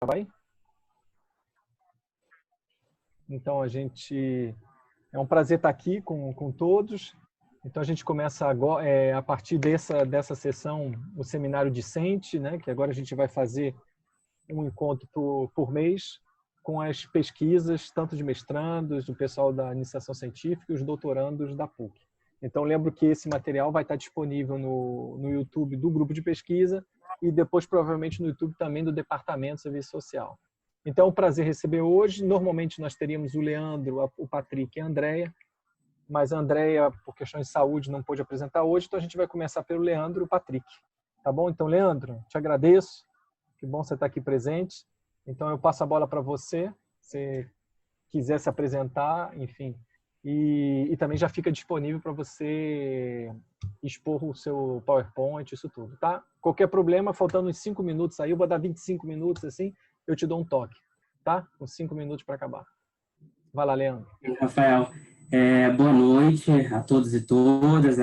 Vai? Então, é um prazer estar aqui com todos. Então, a gente começa agora, a partir dessa sessão, o seminário discente, né, que agora a gente vai fazer um encontro por mês com as pesquisas, tanto de mestrandos, do pessoal da iniciação científica e os doutorandos da PUC. Então, lembro que esse material vai estar disponível no YouTube do grupo de pesquisa e depois, provavelmente, no YouTube também do Departamento de Serviço Social. Então, é um prazer receber hoje. Normalmente, nós teríamos o Leandro, o Patrick e a Andréia, mas a Andréia, por questões de saúde, não pôde apresentar hoje, então a gente vai começar pelo Leandro e o Patrick. Tá bom? Então, Leandro, te agradeço. Que bom você estar aqui presente. Então, eu passo a bola para você, se quiser se apresentar, enfim. E também já fica disponível para você expor o seu PowerPoint, isso tudo, tá? Qualquer problema, faltando uns 5 minutos aí, eu vou dar 25 minutos, assim, eu te dou um toque, tá? Com 5 minutos para acabar. Vai lá, Leandro. Rafael, boa noite a todos e todas.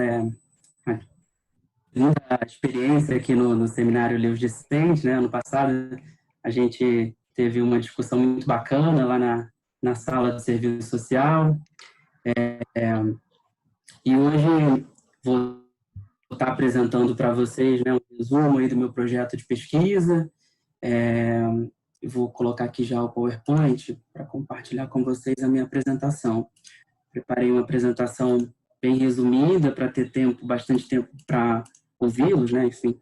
Muita experiência aqui no Seminário Livros Discentes, né? Ano passado, a gente teve uma discussão muito bacana lá na sala de serviço social. E hoje vou estar apresentando para vocês, né, um resumo aí do meu projeto de pesquisa. Vou colocar aqui já o PowerPoint para compartilhar com vocês a minha apresentação. Preparei uma apresentação bem resumida para ter bastante tempo para ouvi-los, né? Enfim,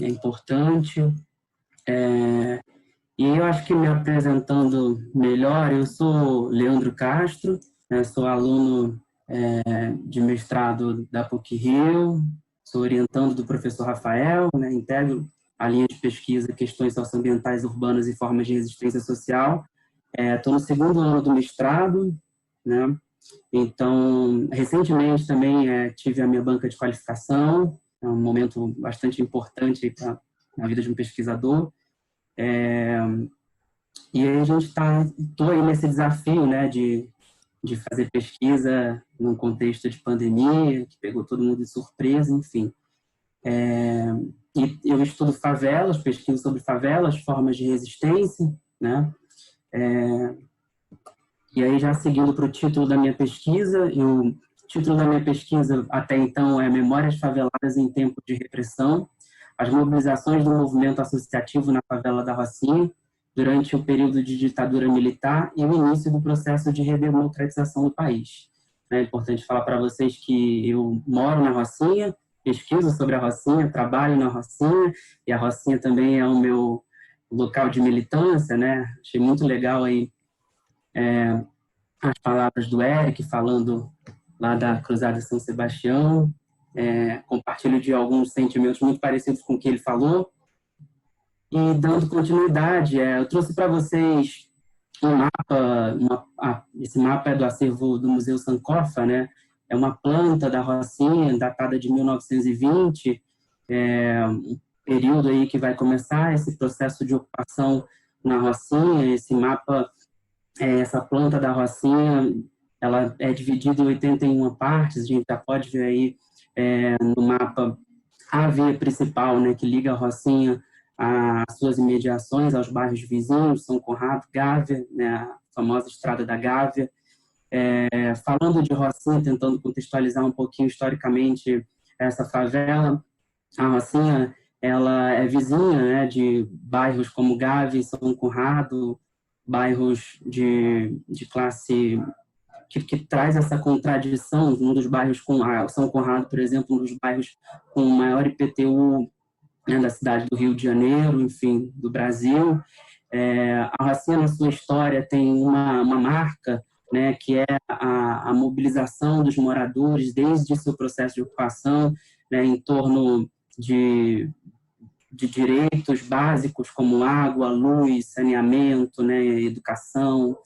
é importante. E eu acho que me apresentando melhor, eu sou Leandro Castro, né, sou aluno de mestrado da PUC-Rio, sou orientando do professor Rafael, né, integro a linha de pesquisa Questões Socioambientais Urbanas e Formas de Resistência Social. Estou no 2º ano do mestrado, né? Então, recentemente também tive a minha banca de qualificação, é um momento bastante importante na vida de um pesquisador. E aí a gente estou aí nesse desafio, né, de fazer pesquisa num contexto de pandemia, que pegou todo mundo de surpresa, enfim. E eu estudo favelas, pesquiso sobre favelas, formas de resistência, né? E aí, já seguindo para o título da minha pesquisa, o título da minha pesquisa até então é Memórias Faveladas em Tempos de Repressão, as mobilizações do movimento associativo na favela da Rocinha durante o período de ditadura militar e o início do processo de redemocratização do país. É importante falar para vocês que eu moro na Rocinha, pesquiso sobre a Rocinha, trabalho na Rocinha, e a Rocinha também é o meu local de militância, né? Achei muito legal aí as palavras do Eric, falando lá da Cruzada São Sebastião. Compartilho de alguns sentimentos muito parecidos com o que ele falou. E dando continuidade, eu trouxe para vocês um mapa, esse mapa é do acervo do Museu Sankofa, né? É uma planta da Rocinha, datada de 1920, um período aí que vai começar esse processo de ocupação na Rocinha. Esse mapa, essa planta da Rocinha, ela é dividida em 81 partes, a gente já pode ver aí no mapa a via principal, né, que liga a Rocinha às suas imediações, aos bairros vizinhos, São Conrado, Gávea, né, a famosa Estrada da Gávea. Falando de Rocinha, tentando contextualizar um pouquinho historicamente essa favela, a Rocinha, ela é vizinha, né, de bairros como Gávea e São Conrado, bairros de classe que traz essa contradição. Um dos bairros São Conrado, por exemplo, um dos bairros com o maior IPTU, né, da cidade do Rio de Janeiro, enfim, do Brasil. A Rocinha, na sua história, tem uma marca, né, que é a mobilização dos moradores desde seu processo de ocupação, né, em torno de direitos básicos como água, luz, saneamento, né, educação.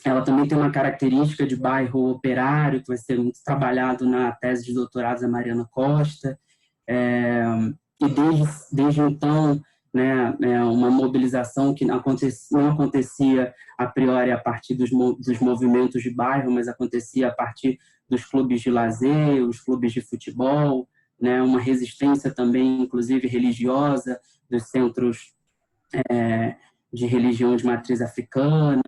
Ela também tem uma característica de bairro operário, que vai ser muito trabalhado na tese de doutorado da Mariana Costa. E desde então, né, uma mobilização que não acontecia a priori a partir dos movimentos de bairro, mas acontecia a partir dos clubes de lazer, os clubes de futebol, né, uma resistência também, inclusive religiosa, dos centros de religião de matriz africana,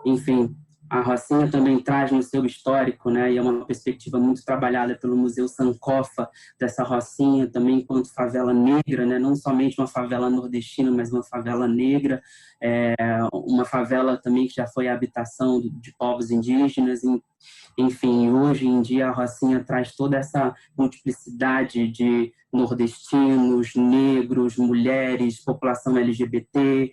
enfim. A Rocinha também traz no seu histórico, né, e é uma perspectiva muito trabalhada pelo Museu Sankofa, dessa Rocinha também enquanto favela negra, né, não somente uma favela nordestina, mas uma favela negra, uma favela também que já foi a habitação de povos indígenas, enfim, hoje em dia a Rocinha traz toda essa multiplicidade de nordestinos, negros, mulheres, população LGBT,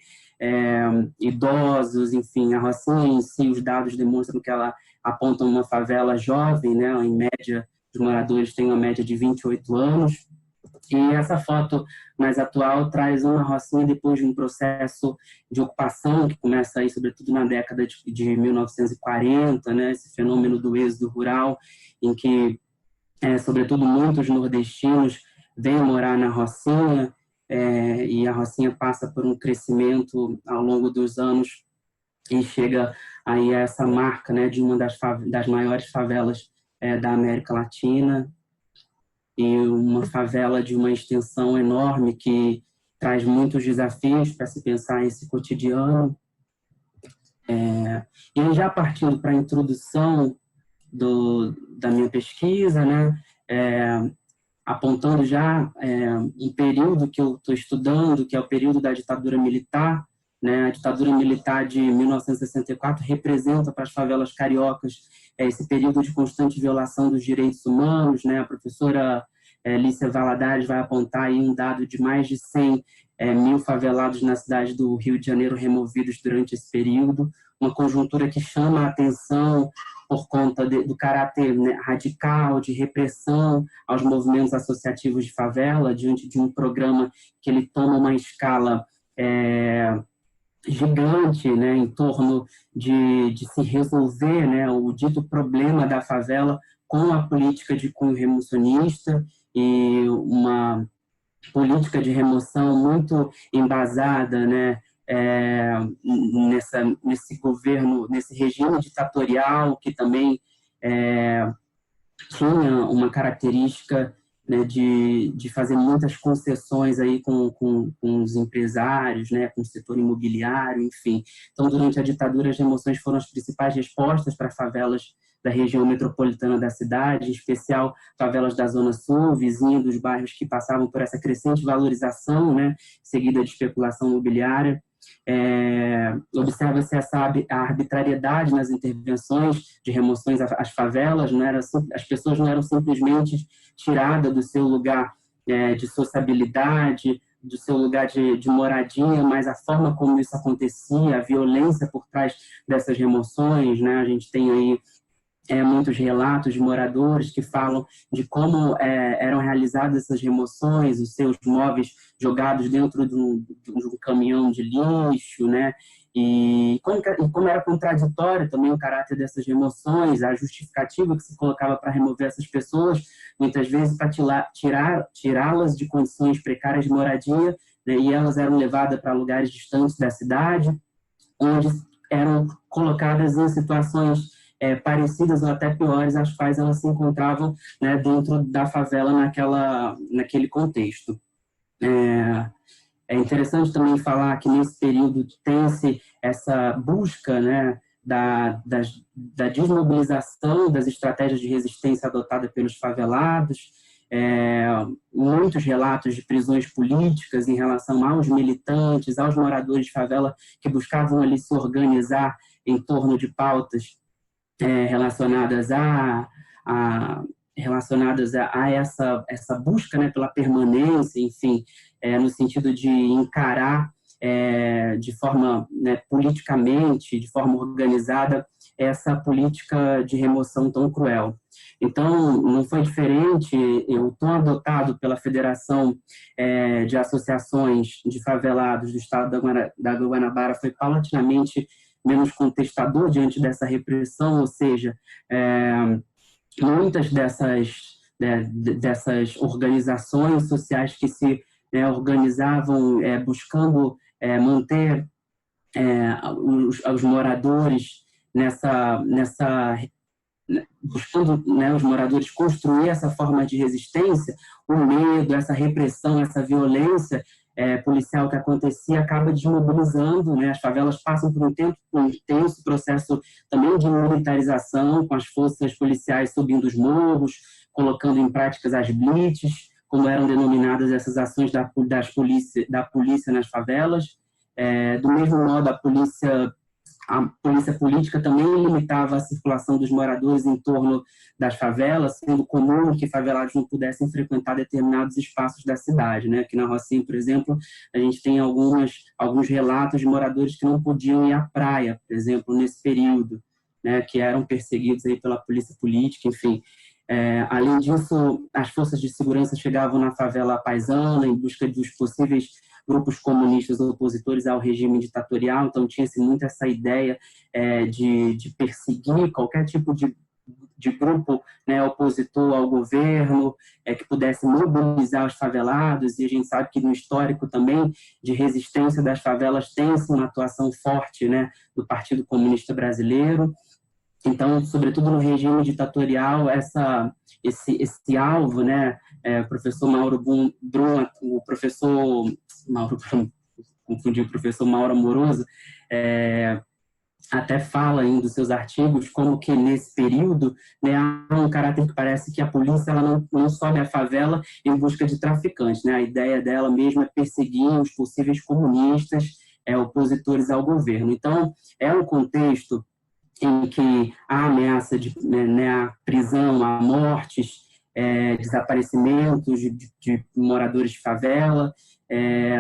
idosos, enfim, a Rocinha em si, os dados demonstram que ela aponta uma favela jovem, né, em média, os moradores têm uma média de 28 anos, e essa foto mais atual traz uma Rocinha depois de um processo de ocupação que começa aí, sobretudo na década de 1940, né, esse fenômeno do êxodo rural, em que, sobretudo, muitos nordestinos vêm morar na Rocinha, e a Rocinha passa por um crescimento ao longo dos anos e chega aí a essa marca, né, de uma das maiores favelas da América Latina, e uma favela de uma extensão enorme que traz muitos desafios para se pensar esse cotidiano. E já partindo para a introdução da minha pesquisa, né, apontando já um período que eu estou estudando, que é o período da ditadura militar, né, a ditadura militar de 1964 representa para as favelas cariocas esse período de constante violação dos direitos humanos, né, a professora Lícia Valadares vai apontar aí um dado de mais de 100 mil favelados na cidade do Rio de Janeiro removidos durante esse período, uma conjuntura que chama a atenção por conta do caráter, né, radical, de repressão aos movimentos associativos de favela, diante de um programa que ele toma uma escala gigante, né, em torno de se resolver, né, o dito problema da favela com a política de cunho remocionista e uma política de remoção muito embasada, né, nesse governo, nesse regime ditatorial que também tinha uma característica, né, de fazer muitas concessões aí com os empresários, né, com o setor imobiliário, enfim. Então, durante a ditadura, as remoções foram as principais respostas para favelas da região metropolitana da cidade, em especial favelas da Zona Sul, vizinho dos bairros que passavam por essa crescente valorização, né, seguida de especulação imobiliária. Observa-se a arbitrariedade nas intervenções de remoções às favelas, as pessoas não eram simplesmente tiradas do seu lugar de sociabilidade, do seu lugar de moradia, mas a forma como isso acontecia, a violência por trás dessas remoções, né? A gente tem aí muitos relatos de moradores que falam de como eram realizadas essas remoções, os seus móveis jogados dentro de um caminhão de lixo, né? E como era contraditório também o caráter dessas remoções, a justificativa que se colocava para remover essas pessoas, muitas vezes para tirá-las de condições precárias de moradia, né? E elas eram levadas para lugares distantes da cidade, onde eram colocadas em situações parecidas ou até piores às quais elas se encontravam, né, dentro da favela naquele contexto. É interessante também falar que nesse período tem-se essa busca, né, da desmobilização das estratégias de resistência adotada pelos favelados, muitos relatos de prisões políticas em relação aos militantes, aos moradores de favela que buscavam ali se organizar em torno de pautas relacionadas a essa busca, né, pela permanência, enfim, no sentido de encarar de forma, né, politicamente, de forma organizada, essa política de remoção tão cruel. Então, não foi diferente, o tom adotado pela Federação de Associações de Favelados do Estado da Guanabara foi paulatinamente menos contestador diante dessa repressão, ou seja, muitas dessas organizações sociais que se organizavam buscando manter os moradores nessa buscando, né, os moradores construir essa forma de resistência, o medo, essa repressão, essa violência policial que acontecia acaba desmobilizando, né? As favelas passam por um intenso processo também de militarização, com as forças policiais subindo os morros, colocando em práticas as blitzes, como eram denominadas essas ações da polícia nas favelas. Do mesmo modo, a polícia política também limitava a circulação dos moradores em torno das favelas, sendo comum que favelados não pudessem frequentar determinados espaços da cidade, né? Aqui na Rocinha, por exemplo, a gente tem alguns relatos de moradores que não podiam ir à praia, por exemplo, nesse período, né? Que eram perseguidos aí pela polícia política, enfim. Além disso, as forças de segurança chegavam na favela paisana em busca dos possíveis grupos comunistas opositores ao regime ditatorial, então tinha-se muito essa ideia de perseguir qualquer tipo de grupo, né, opositor ao governo, que pudesse mobilizar os favelados, e a gente sabe que no histórico também de resistência das favelas tem-se uma atuação forte, né, do Partido Comunista Brasileiro. Então, sobretudo no regime ditatorial, esse alvo, né, o professor Mauro Brum, o professor Mauro Brum, confundi o professor Mauro Amoroso, até fala em um dos seus artigos como que nesse período, né, há um caráter que parece que a polícia ela não sobe a favela em busca de traficantes, né? A ideia dela mesmo é perseguir os possíveis comunistas, opositores ao governo. Então, é um contexto em que há ameaça né, a prisão, a mortes, desaparecimentos de moradores de favela,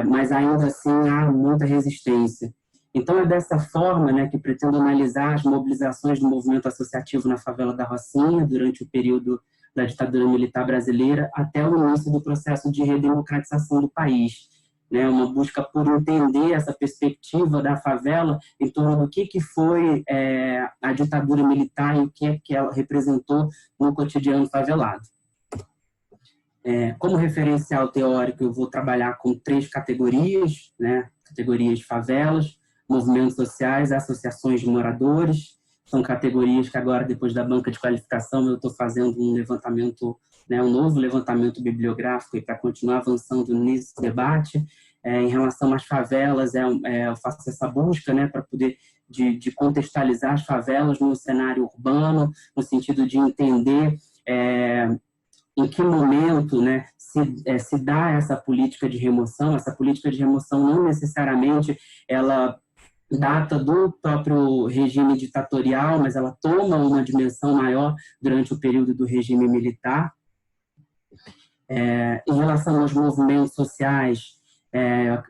mas ainda assim há muita resistência. Então é dessa forma, né, que pretendo analisar as mobilizações do movimento associativo na favela da Rocinha durante o período da ditadura militar brasileira até o início do processo de redemocratização do país. Né, uma busca por entender essa perspectiva da favela em torno do que foi a ditadura militar e o que ela representou no cotidiano favelado. Como referencial teórico, eu vou trabalhar com 3 categorias, né, categorias de favelas, movimentos sociais, associações de moradores. São categorias que agora, depois da banca de qualificação, eu estou fazendo um levantamento, né, um novo levantamento bibliográfico para continuar avançando nesse debate. Em relação às favelas, eu faço essa busca, né, para poder de contextualizar as favelas no cenário urbano, no sentido de entender em que momento, né, se dá essa política de remoção. Essa política de remoção não necessariamente ela data do próprio regime ditatorial, mas ela toma uma dimensão maior durante o período do regime militar. Em relação aos movimentos sociais,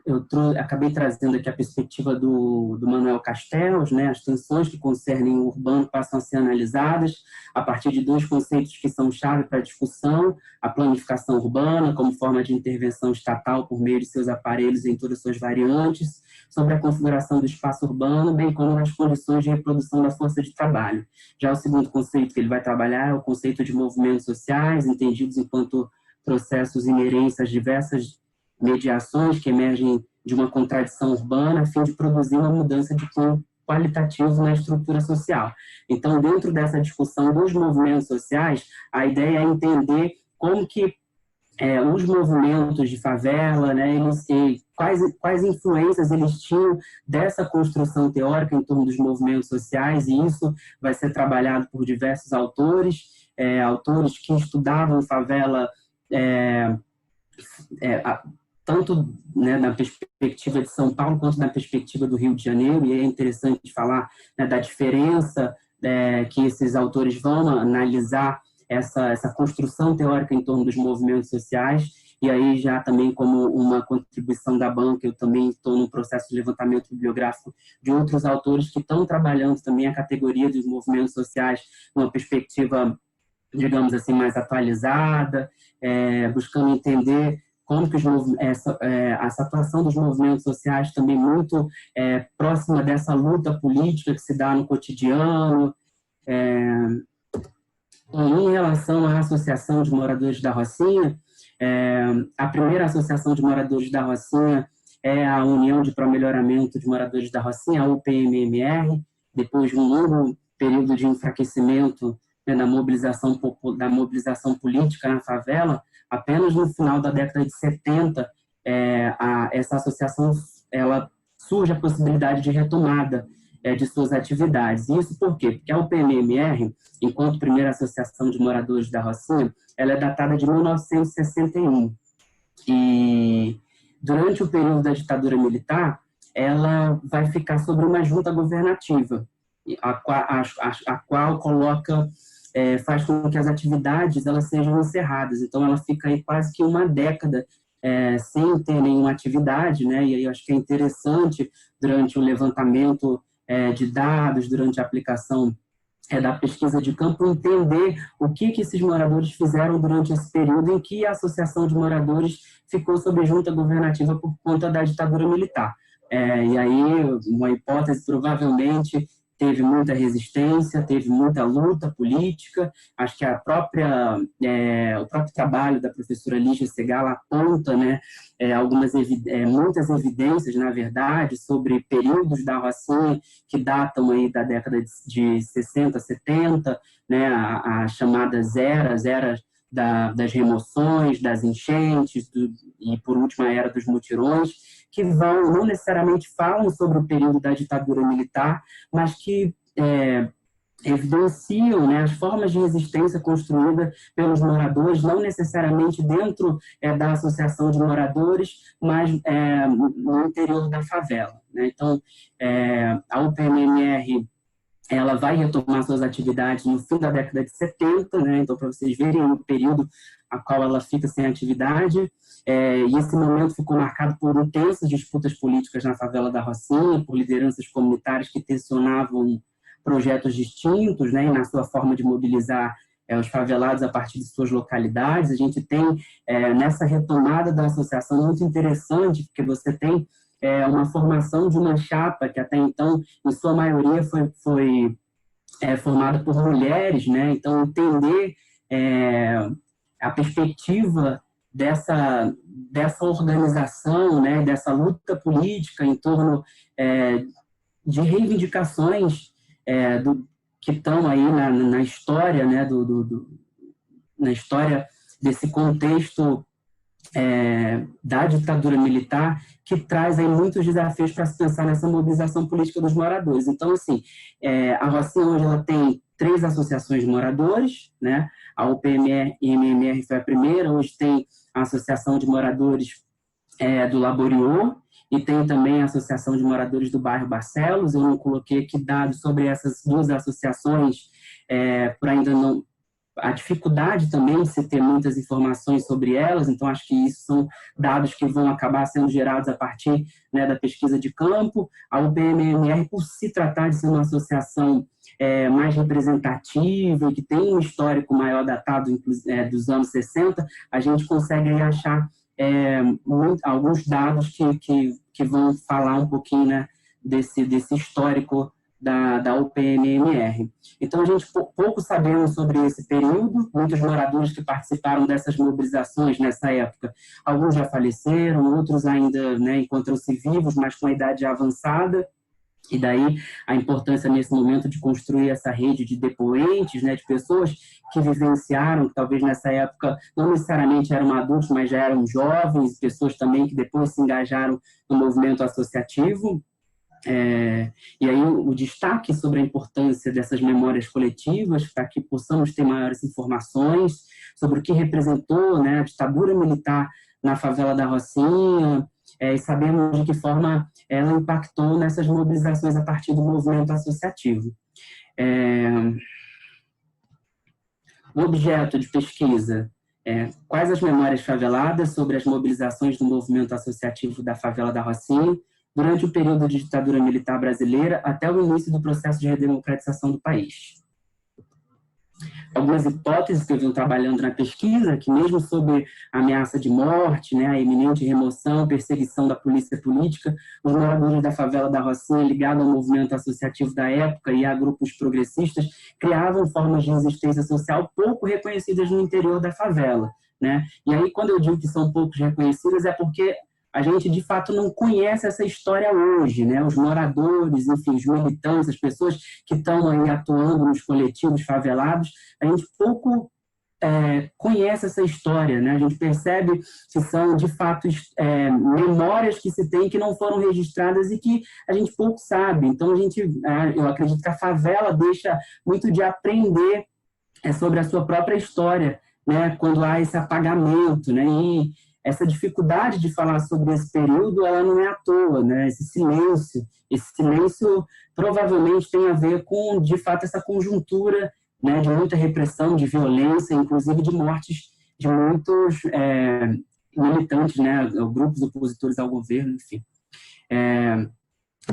eu acabei trazendo aqui a perspectiva do Manuel Castells, né? As tensões que concernem o urbano passam a ser analisadas a partir de 2 conceitos que são chave para a discussão: a planificação urbana como forma de intervenção estatal por meio de seus aparelhos em todas as suas variantes, sobre a configuração do espaço urbano, bem como as condições de reprodução da força de trabalho. Já o segundo conceito que ele vai trabalhar é o conceito de movimentos sociais, entendidos enquanto processos inerentes às diversas mediações que emergem de uma contradição urbana a fim de produzir uma mudança de cunho qualitativo na estrutura social. Então, dentro dessa discussão dos movimentos sociais, a ideia é entender como que os movimentos de favela, né, quais influências eles tinham dessa construção teórica em torno dos movimentos sociais, e isso vai ser trabalhado por diversos autores, autores que estudavam favela tanto, né, na perspectiva de São Paulo quanto na perspectiva do Rio de Janeiro, e é interessante falar, né, da diferença que esses autores vão analisar essa construção teórica em torno dos movimentos sociais. E aí já também como uma contribuição da banca, eu também estou no processo de levantamento bibliográfico de outros autores que estão trabalhando também a categoria dos movimentos sociais numa perspectiva, digamos assim, mais atualizada, buscando entender como que essa atuação dos movimentos sociais também muito próxima dessa luta política que se dá no cotidiano. Em relação à Associação de Moradores da Rocinha, a primeira Associação de Moradores da Rocinha é a União de Pró-Melhoramento de Moradores da Rocinha, a UPMMR, depois de um longo período de enfraquecimento, né, da mobilização política na favela, apenas no final da década de 70, essa associação ela surge a possibilidade de retomada de suas atividades. Isso por quê? Porque a UPMMR, enquanto primeira associação de moradores da Rocinha, ela é datada de 1961. E durante o período da ditadura militar, ela vai ficar sobre uma junta governativa, a qual coloca, faz com que as atividades elas sejam encerradas. Então, ela fica aí quase que uma década sem ter nenhuma atividade, né? E aí eu acho que é interessante, durante o levantamento de dados, durante a aplicação da pesquisa de campo, entender o que esses moradores fizeram durante esse período em que a associação de moradores ficou sob junta governativa por conta da ditadura militar. E aí, uma hipótese, provavelmente, teve muita resistência, teve muita luta política. Acho que o próprio trabalho da professora Lígia Segala aponta, né, muitas evidências, na verdade, sobre períodos da Rocinha que datam aí da década de 60, 70, né, as chamadas eras das remoções, das enchentes, e, por último, a era dos mutirões, que não necessariamente falam sobre o período da ditadura militar, mas que evidenciam, né, as formas de resistência construída pelos moradores, não necessariamente dentro da associação de moradores, mas no interior da favela, né? Então, a UPMMR ela vai retomar suas atividades no fim da década de 70, né? Então, para vocês verem o período a qual ela fica sem atividade, e esse momento ficou marcado por intensas disputas políticas na favela da Rocinha, por lideranças comunitárias que tensionavam projetos distintos, né, e na sua forma de mobilizar os favelados a partir de suas localidades. A gente tem, nessa retomada da associação, muito interessante, porque você tem uma formação de uma chapa que até então, em sua maioria, foi formada por mulheres, né? Então, entender a perspectiva dessa organização, né, dessa luta política em torno de reivindicações que estão aí na história, né, na história desse contexto da ditadura militar, que traz aí muitos desafios para se pensar nessa mobilização política dos moradores. Então, assim, a Rocinha hoje ela tem 3 associações de moradores, né? A UPMMR foi a primeira, hoje tem a Associação de Moradores do Laboriô, e tem também a Associação de Moradores do Bairro Barcelos. Eu não coloquei aqui dados sobre essas 2 associações, por ainda não... A dificuldade também de se ter muitas informações sobre elas, então acho que isso são dados que vão acabar sendo gerados a partir, né, da pesquisa de campo. A UPMMR, por se tratar de ser uma associação mais representativa e que tem um histórico maior datado dos anos 60, a gente consegue achar alguns dados que vão falar um pouquinho, né, desse histórico da UPMMR. Então, a gente pouco sabemos sobre esse período. Muitos moradores que participaram dessas mobilizações nessa época, alguns já faleceram, outros ainda, né, encontram-se vivos, mas com a idade avançada. E daí a importância nesse momento de construir essa rede de depoentes, né, de pessoas que vivenciaram, que talvez nessa época não necessariamente eram adultos, mas já eram jovens, pessoas também que depois se engajaram no movimento associativo. E aí o destaque sobre a importância dessas memórias coletivas, para que possamos ter maiores informações sobre o que representou, né, a ditadura militar na favela da Rocinha, e sabemos de que forma ela impactou nessas mobilizações a partir do movimento associativo. O objeto de pesquisa quais as memórias faveladas sobre as mobilizações do movimento associativo da favela da Rocinha durante o período de ditadura militar brasileira até o início do processo de redemocratização do país. Algumas hipóteses que eu venho trabalhando na pesquisa, que mesmo sob a ameaça de morte, né, a iminente remoção, perseguição da polícia política, os moradores da favela da Rocinha, ligados ao movimento associativo da época e a grupos progressistas, criavam formas de resistência social pouco reconhecidas no interior da favela, né? E aí, quando eu digo que são poucos reconhecidas, é porque a gente de fato não conhece essa história hoje, né? Os moradores, enfim, os militantes, as pessoas que estão aí atuando nos coletivos favelados, a gente pouco conhece essa história, né? A gente percebe que são, de fato, memórias que se tem que não foram registradas e que a gente pouco sabe. Então, eu acredito que a favela deixa muito de aprender sobre a sua própria história, né? Quando há esse apagamento, né? E essa dificuldade de falar sobre esse período, ela não é à toa, né? Esse silêncio provavelmente tem a ver com, de fato, essa conjuntura, né, de muita repressão, de violência, inclusive de mortes de muitos militantes, né, grupos opositores ao governo, enfim.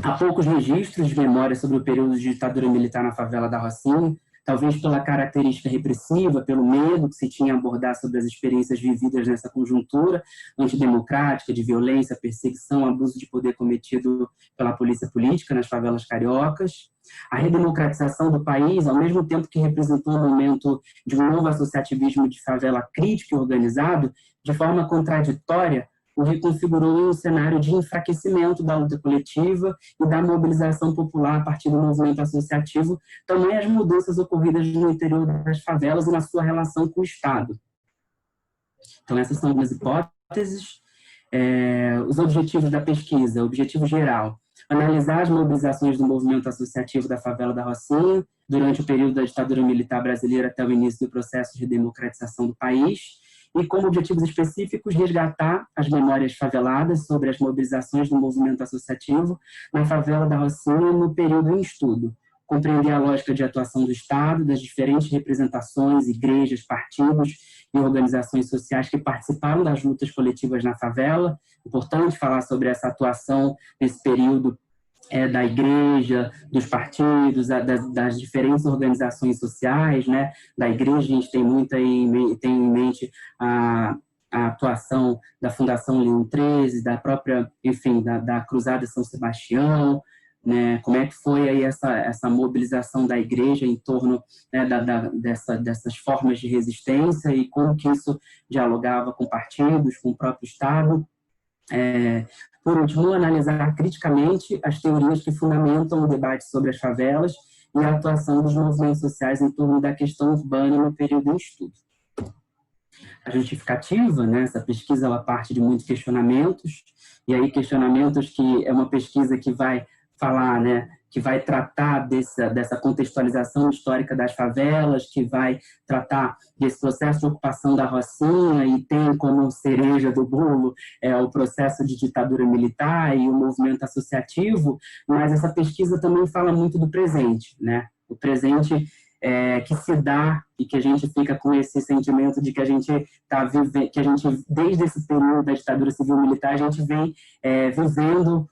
Há poucos registros de memória sobre o período de ditadura militar na favela da Rocinha, talvez pela característica repressiva, pelo medo que se tinha a abordar sobre as experiências vividas nessa conjuntura antidemocrática, de violência, perseguição, abuso de poder cometido pela polícia política nas favelas cariocas. A redemocratização do país, ao mesmo tempo que representou um momento de um novo associativismo de favela crítico e organizado, de forma contraditória, o reconfigurou em um cenário de enfraquecimento da luta coletiva e da mobilização popular a partir do movimento associativo, também as mudanças ocorridas no interior das favelas e na sua relação com o Estado. Então, essas são algumas hipóteses. Os objetivos da pesquisa: objetivo geral, analisar as mobilizações do movimento associativo da favela da Rocinha durante o período da ditadura militar brasileira até o início do processo de democratização do país, e, como objetivos específicos, resgatar as memórias faveladas sobre as mobilizações do movimento associativo na favela da Rocinha no período em estudo, compreender a lógica de atuação do Estado, das diferentes representações, igrejas, partidos e organizações sociais que participaram das lutas coletivas na favela. Importante falar sobre essa atuação nesse período da igreja, dos partidos, das diferentes organizações sociais, né? Da igreja a gente tem em mente a atuação da Fundação Leão XIII, da própria, enfim, da Cruzada São Sebastião, né? Como é que foi aí essa mobilização da igreja em torno, né, dessas formas de resistência e como que isso dialogava com partidos, com o próprio Estado. Por último, analisar criticamente as teorias que fundamentam o debate sobre as favelas e a atuação dos movimentos sociais em torno da questão urbana no período em estudo. A justificativa, né, essa pesquisa, ela parte de muitos questionamentos, e aí questionamentos que é uma pesquisa que vai falar, né, que vai tratar dessa contextualização histórica das favelas, que vai tratar desse processo de ocupação da Rocinha e tem como cereja do bolo o processo de ditadura militar e o movimento associativo, mas essa pesquisa também fala muito do presente, né? O presente que se dá e que a gente fica com esse sentimento de que a gente está vivendo, que a gente, desde esse período da ditadura civil-militar, a gente vem vivendo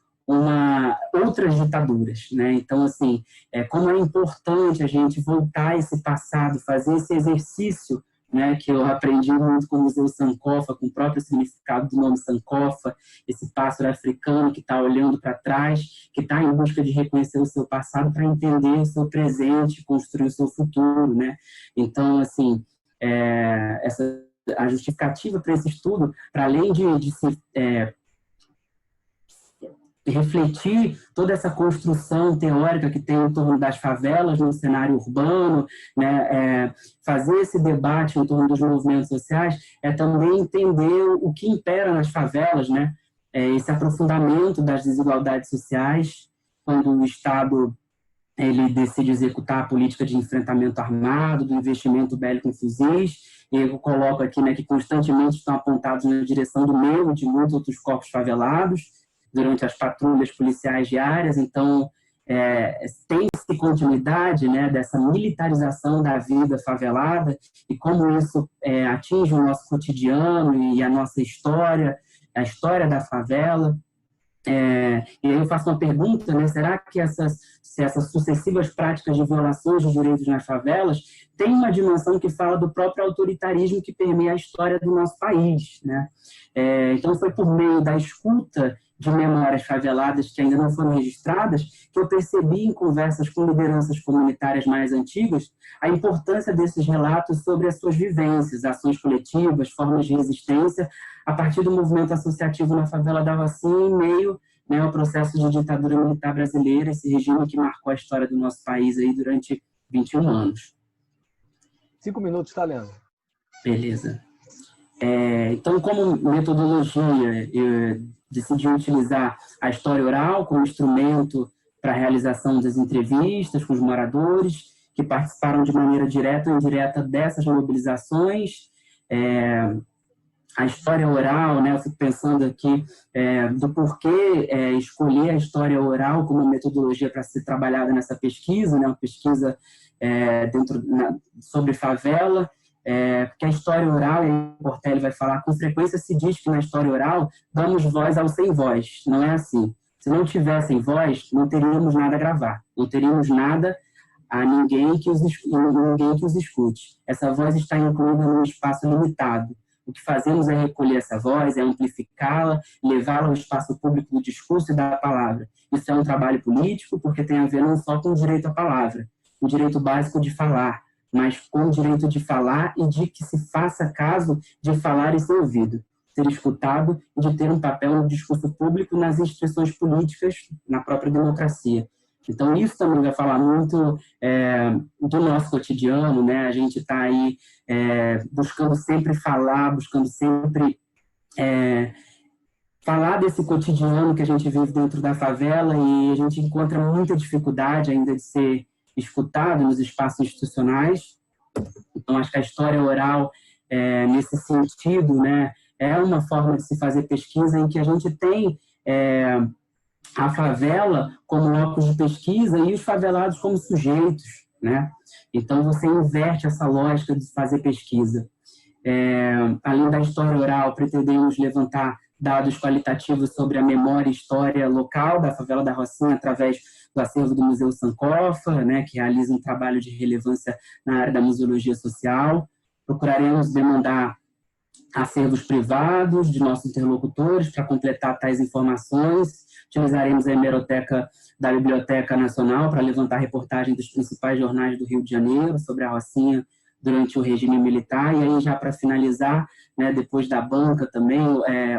outras ditaduras, né? Então, assim, como é importante a gente voltar a esse passado, fazer esse exercício, né, que eu aprendi muito com o Museu Sankofa, com o próprio significado do nome Sankofa, esse pássaro africano que está olhando para trás, que está em busca de reconhecer o seu passado para entender o seu presente, construir o seu futuro, né? Então, assim, a justificativa para esse estudo, para além de se refletir toda essa construção teórica que tem em torno das favelas no cenário urbano, né, fazer esse debate em torno dos movimentos sociais, também entender o que impera nas favelas, né, esse aprofundamento das desigualdades sociais, quando o Estado ele decide executar a política de enfrentamento armado, do investimento bélico em fuzis, e eu coloco aqui, né, que constantemente estão apontados na direção do meu e de muitos outros corpos favelados, durante as patrulhas policiais diárias. Então, tem-se continuidade, né, dessa militarização da vida favelada e como isso atinge o nosso cotidiano e a nossa história, a história da favela. E aí eu faço uma pergunta, né, será que essas sucessivas práticas de violações dos direitos nas favelas têm uma dimensão que fala do próprio autoritarismo que permeia a história do nosso país, né? Então foi por meio da escuta de memórias faveladas que ainda não foram registradas, que eu percebi em conversas com lideranças comunitárias mais antigas, a importância desses relatos sobre as suas vivências, ações coletivas, formas de resistência, a partir do movimento associativo na favela da Rocinha, em meio, né, ao processo de ditadura militar brasileira, esse regime que marcou a história do nosso país aí durante 21 anos. 5 minutos, tá, Leandro? Beleza. Então, como metodologia, eu decidi utilizar a história oral como instrumento para a realização das entrevistas com os moradores que participaram de maneira direta ou indireta dessas mobilizações. A história oral, né, eu fico pensando aqui do porquê escolher a história oral como metodologia para ser trabalhada nessa pesquisa, né, uma pesquisa sobre favela, porque a história oral, e o Portelli vai falar, com frequência se diz que na história oral damos voz ao sem voz. Não é assim. Se não tivessem voz, não teríamos nada a gravar, não teríamos nada a ninguém que os escute. Essa voz está incluída num espaço limitado. O que fazemos é recolher essa voz, é amplificá-la, levá-la ao espaço público do discurso e da palavra. Isso é um trabalho político, porque tem a ver não só com o direito à palavra, o direito básico de falar, mas com o direito de falar e de que se faça caso de falar e ser ouvido, ser escutado e de ter um papel no discurso público, nas instituições políticas, na própria democracia. Então, isso também vai falar muito do nosso cotidiano, né? A gente está aí buscando sempre falar, buscando sempre falar desse cotidiano que a gente vive dentro da favela, e a gente encontra muita dificuldade ainda de ser escutado nos espaços institucionais. Então, acho que a história oral, nesse sentido, né, é uma forma de se fazer pesquisa em que a gente tem a favela como locus de pesquisa e os favelados como sujeitos, né? Então, você inverte essa lógica de fazer pesquisa. Além da história oral, pretendemos levantar dados qualitativos sobre a memória e história local da favela da Rocinha através do acervo do Museu Sankofa, né, que realiza um trabalho de relevância na área da museologia social. Procuraremos demandar acervos privados de nossos interlocutores para completar tais informações. Utilizaremos a hemeroteca da Biblioteca Nacional para levantar reportagem dos principais jornais do Rio de Janeiro sobre a Rocinha durante o regime militar. E aí, já para finalizar, né, depois da banca também,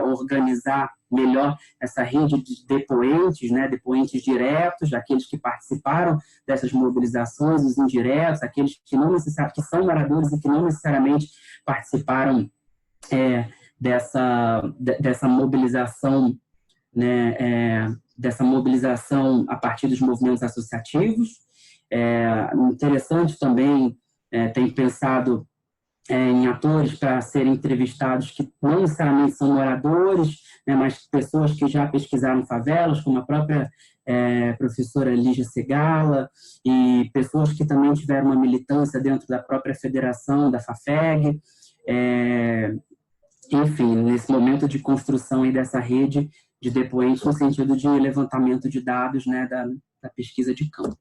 organizar melhor essa rede de depoentes, né, depoentes diretos, aqueles que participaram dessas mobilizações, os indiretos, aqueles que não necessariamente, que são moradores e que não necessariamente participaram dessa mobilização, né, dessa mobilização a partir dos movimentos associativos. Interessante também, tem pensado em atores para serem entrevistados que não necessariamente são moradores, né, mas pessoas que já pesquisaram favelas, como a própria professora Lígia Segala, e pessoas que também tiveram uma militância dentro da própria federação, da FAFEG. Enfim, nesse momento de construção aí dessa rede de depoentes no sentido de levantamento de dados, né, da pesquisa de campo.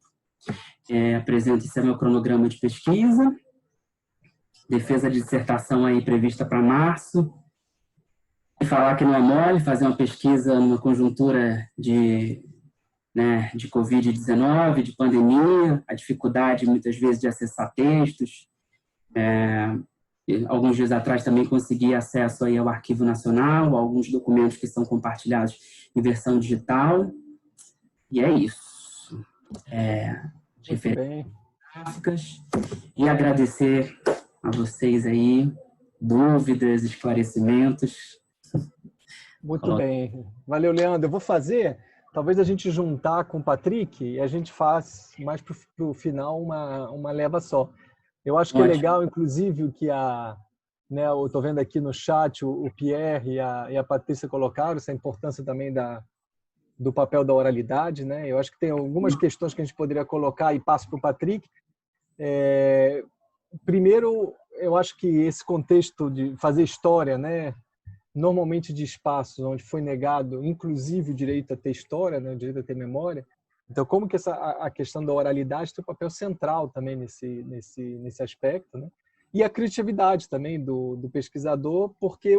Apresento esse meu cronograma de pesquisa, defesa de dissertação aí prevista para março. E falar que não é mole, fazer uma pesquisa numa conjuntura de Covid-19, de pandemia, a dificuldade muitas vezes de acessar textos. Alguns dias atrás também consegui acesso aí ao Arquivo Nacional, alguns documentos que são compartilhados em versão digital. E é isso. Referências gráficas. E agradecer a vocês aí, dúvidas, esclarecimentos. Muito bem. Valeu, Leandro. Eu vou fazer, talvez a gente juntar com o Patrick e a gente faz mais para o final uma leva só. Eu acho que é legal, inclusive, o que eu estou vendo aqui no chat, o Pierre e a Patrícia colocaram, essa importância também do papel da oralidade, né? Eu acho que tem algumas questões que a gente poderia colocar e passo para o Patrick. Primeiro, eu acho que esse contexto de fazer história, né? Normalmente de espaços onde foi negado, inclusive, o direito a ter história, né? O direito a ter memória. Então, como que a questão da oralidade tem um papel central também nesse aspecto, né? E a criatividade também do pesquisador, porque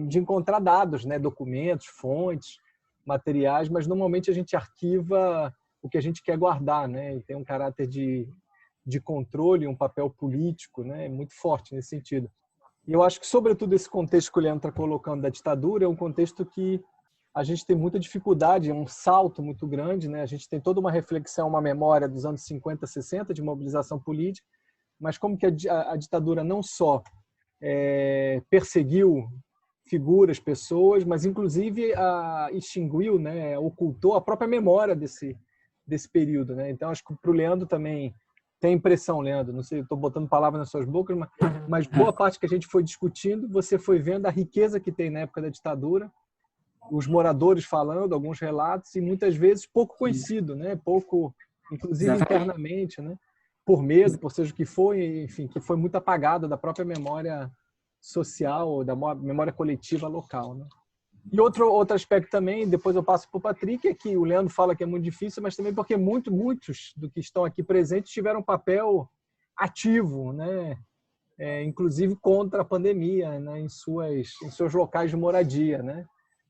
de encontrar dados, né? Documentos, fontes, materiais, mas normalmente a gente arquiva o que a gente quer guardar, né? E tem um caráter de controle, um papel político, né? Muito forte nesse sentido. E eu acho que, sobretudo, esse contexto que o Leandro está colocando da ditadura é um contexto que a gente tem muita dificuldade, é um salto muito grande, né? A gente tem toda uma reflexão, uma memória dos anos 50, 60 de mobilização política, mas como que a ditadura não só perseguiu figuras, pessoas, mas inclusive extinguiu, né? Ocultou a própria memória desse período, né? Então acho que para o Leandro também tem impressão, Leandro, não sei, estou botando palavras nas suas bocas, mas boa parte que a gente foi discutindo, você foi vendo a riqueza que tem na época da ditadura, os moradores falando, alguns relatos, e muitas vezes pouco conhecido, né? Pouco, inclusive internamente, né? Por medo, por seja o que foi, enfim, que foi muito apagado da própria memória social, da memória coletiva local, né? E outro aspecto também, depois eu passo para o Patrick, é que o Leandro fala que é muito difícil, mas também porque muitos do que estão aqui presentes tiveram um papel ativo, né? Inclusive contra a pandemia, né? em seus locais de moradia, né?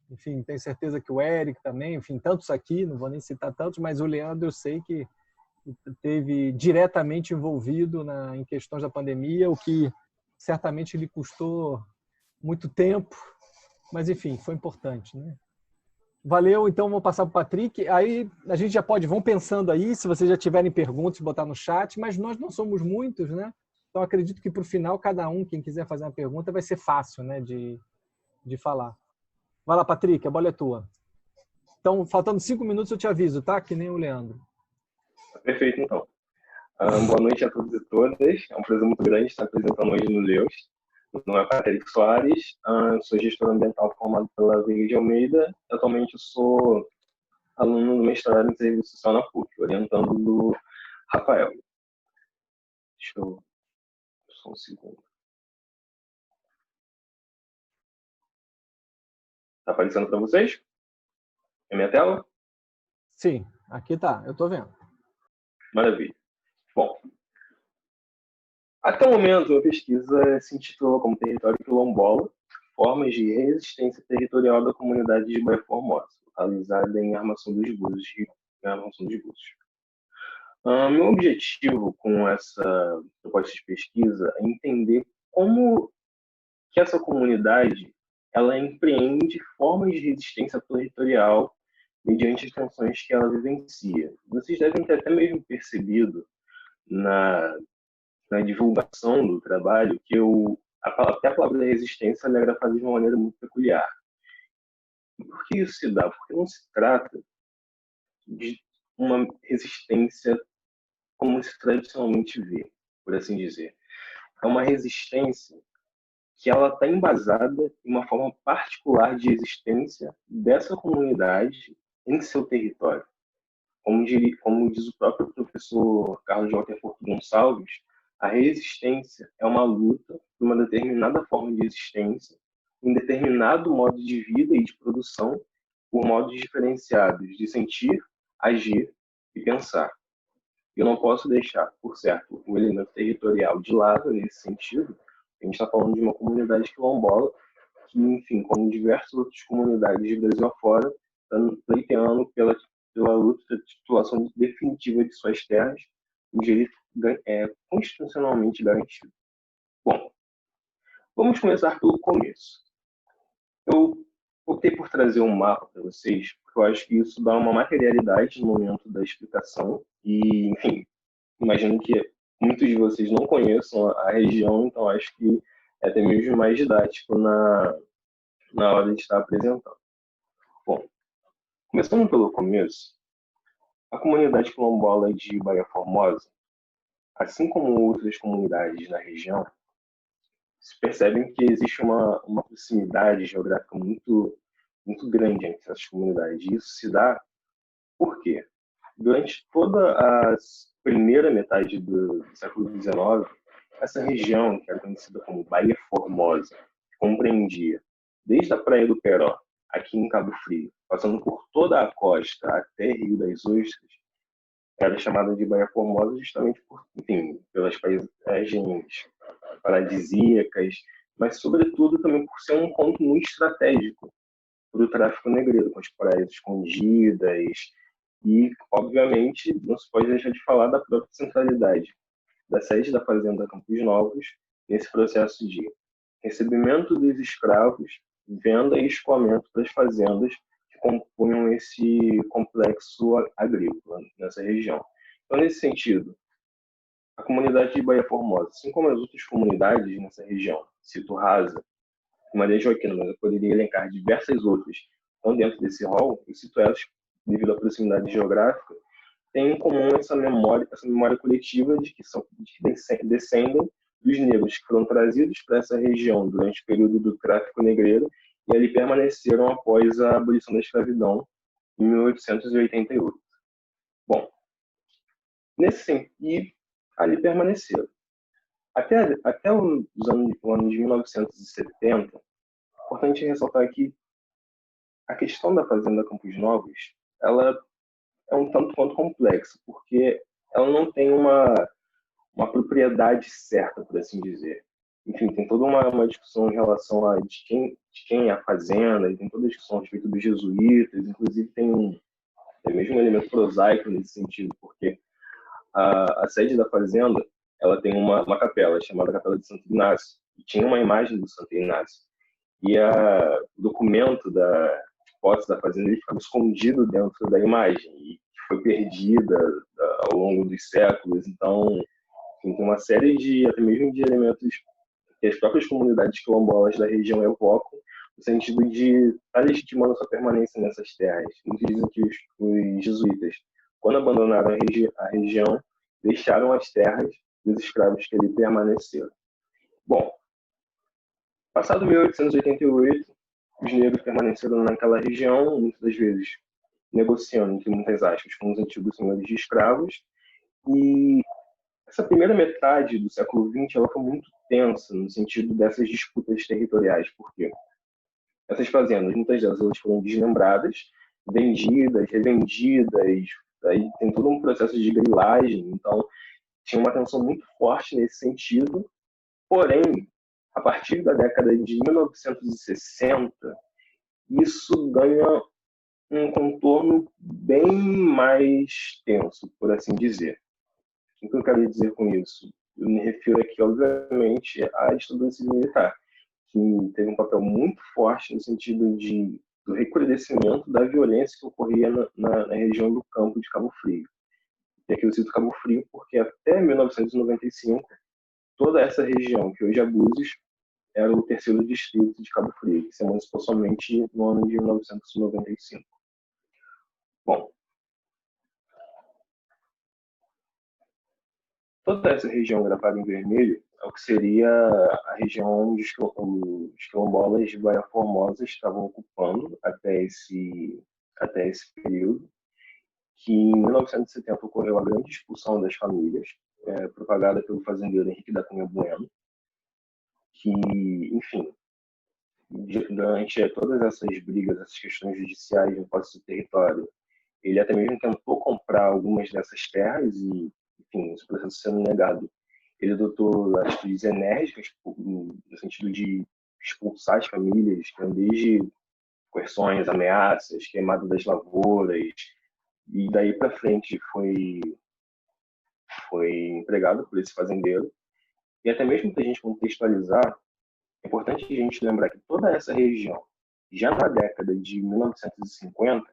Enfim, tenho certeza que o Eric também, enfim, tantos aqui, não vou nem citar tantos, mas o Leandro eu sei que esteve diretamente envolvido em questões da pandemia, o que certamente lhe custou muito tempo, mas enfim, foi importante, né? Valeu, então vou passar para o Patrick. Aí a gente já pode, vão pensando aí, se vocês já tiverem perguntas, botar no chat, mas nós não somos muitos, né? Então acredito que para o final, cada um, quem quiser fazer uma pergunta, vai ser fácil, né, de falar. Vai lá, Patrick, a bola é tua. Então, faltando 5 minutos, eu te aviso, tá? Que nem o Leandro. Perfeito, então. Boa noite a todos e todas. É um prazer muito grande estar apresentando hoje no Leus. Meu nome é Patrick Soares, sou gestor ambiental formado pela Veiga de Almeida. Atualmente eu sou aluno do mestrado em Serviço Social na PUC, orientando do Rafael. Deixa eu... Só um segundo. Está aparecendo para vocês? É minha tela? Sim, aqui tá, eu estou vendo. Maravilha. Bom, até o momento a pesquisa se intitula como Território Quilombola, Formas de Resistência Territorial da Comunidade de Baía Formosa, localizada em Armação dos Búzios. Meu objetivo com essa proposta de pesquisa é entender como que essa comunidade ela empreende formas de resistência territorial mediante as tensões que ela vivencia. Vocês devem ter até mesmo percebido na divulgação do trabalho que até a palavra da resistência ela é grafada de uma maneira muito peculiar. E por que isso se dá? Porque não se trata de uma resistência como se tradicionalmente vê, por assim dizer. É uma resistência que ela está embasada em uma forma particular de existência dessa comunidade em seu território. Como diz o próprio professor Carlos Waterford Gonçalves, a resistência é uma luta por uma determinada forma de existência, em determinado modo de vida e de produção, por modos diferenciados de sentir, agir e pensar. Eu não posso deixar, por certo, o elemento territorial de lado nesse sentido. A gente está falando de uma comunidade quilombola que, enfim, como diversas outras comunidades de Brasil afora, está pleiteando pela luta da titulação definitiva de suas terras, um direito constitucionalmente garantido. Bom, vamos começar pelo começo. Eu optei por trazer um mapa para vocês, porque eu acho que isso dá uma materialidade no momento da explicação e, enfim, imagino que muitos de vocês não conheçam a região, então acho que é até mesmo mais didático na hora de estar apresentando. Bom, começando pelo começo, a comunidade quilombola de Baía Formosa, assim como outras comunidades na região, se percebem que existe uma proximidade geográfica muito grande entre essas comunidades. E isso se dá por quê? Durante toda a primeira metade do século XIX, essa região, que era conhecida como Baía Formosa, compreendia desde a Praia do Peró, aqui em Cabo Frio, passando por toda a costa até Rio das Ostras, era chamada de Baía Formosa justamente pelas paisagens paradisíacas, mas sobretudo também por ser um ponto muito estratégico para o tráfico negreiro, com as praias escondidas e, obviamente, não se pode deixar de falar da própria centralidade da sede da Fazenda Campos Novos nesse processo de recebimento dos escravos, venda e escoamento para as fazendas que compunham esse complexo agrícola nessa região. Então, nesse sentido, a comunidade de Baía Formosa, assim como as outras comunidades nessa região, cito Rasa, Maria Joaquina, mas eu poderia elencar diversas outras, estão dentro desse rol, eu cito elas devido à proximidade geográfica, têm em comum essa memória coletiva de que descendem dos negros que foram trazidos para essa região durante o período do tráfico negreiro e ali permaneceram após a abolição da escravidão em 1888. Bom, e ali permaneceram. Até o ano de 1970, é importante ressaltar que a questão da Fazenda Campos Novos, ela é um tanto quanto complexa, porque ela não tem uma propriedade certa, por assim dizer. Enfim, tem toda uma discussão em relação a de quem é a fazenda, e tem toda a discussão a respeito dos jesuítas, inclusive tem mesmo um elemento prosaico nesse sentido, porque a sede da fazenda ela tem uma capela chamada Capela de Santo Inácio, e tinha uma imagem do Santo Inácio. E o documento da posse da fazenda ele ficava escondido dentro da imagem, e foi perdida ao longo dos séculos. Então, tem uma série até mesmo de elementos que as próprias comunidades quilombolas da região evocam, no sentido de estar legitimando sua permanência nessas terras. Muitos dizem que os jesuítas, quando abandonaram a região, deixaram as terras dos escravos que ali permaneceram. Bom, passado 1888, os negros permaneceram naquela região, muitas das vezes negociando, entre muitas aspas, com os antigos senhores de escravos, e essa primeira metade do século XX ela foi muito tensa no sentido dessas disputas territoriais, porque essas fazendas, muitas delas elas foram desmembradas, vendidas, revendidas, aí tem todo um processo de grilagem, então tinha uma tensão muito forte nesse sentido. Porém, a partir da década de 1960, isso ganha um contorno bem mais tenso, por assim dizer. O que eu quero dizer com isso? Eu me refiro aqui, obviamente, à ditadura civil-militar, que teve um papel muito forte no sentido do recrudescimento da violência que ocorria na região do campo de Cabo Frio. E aqui eu cito Cabo Frio porque até 1995, toda essa região, que hoje é Búzios, era o terceiro distrito de Cabo Frio, que se emancipou somente no ano de 1995. Bom, toda essa região grapada em vermelho é o que seria a região onde os quilombolas de Baía Formosa estavam ocupando até esse período, que em 1970 ocorreu a grande expulsão das famílias, propagada pelo fazendeiro Henrique da Cunha Bueno, que, enfim, durante todas essas brigas, essas questões judiciais de posse do território, ele até mesmo tentou comprar algumas dessas terras e, enfim, esse processo sendo negado. Ele adotou atitudes enérgicas no sentido de expulsar as famílias, desde coerções, ameaças, queimada das lavouras, e daí para frente foi empregado por esse fazendeiro. E até mesmo para a gente contextualizar, é importante a gente lembrar que toda essa região, já na década de 1950,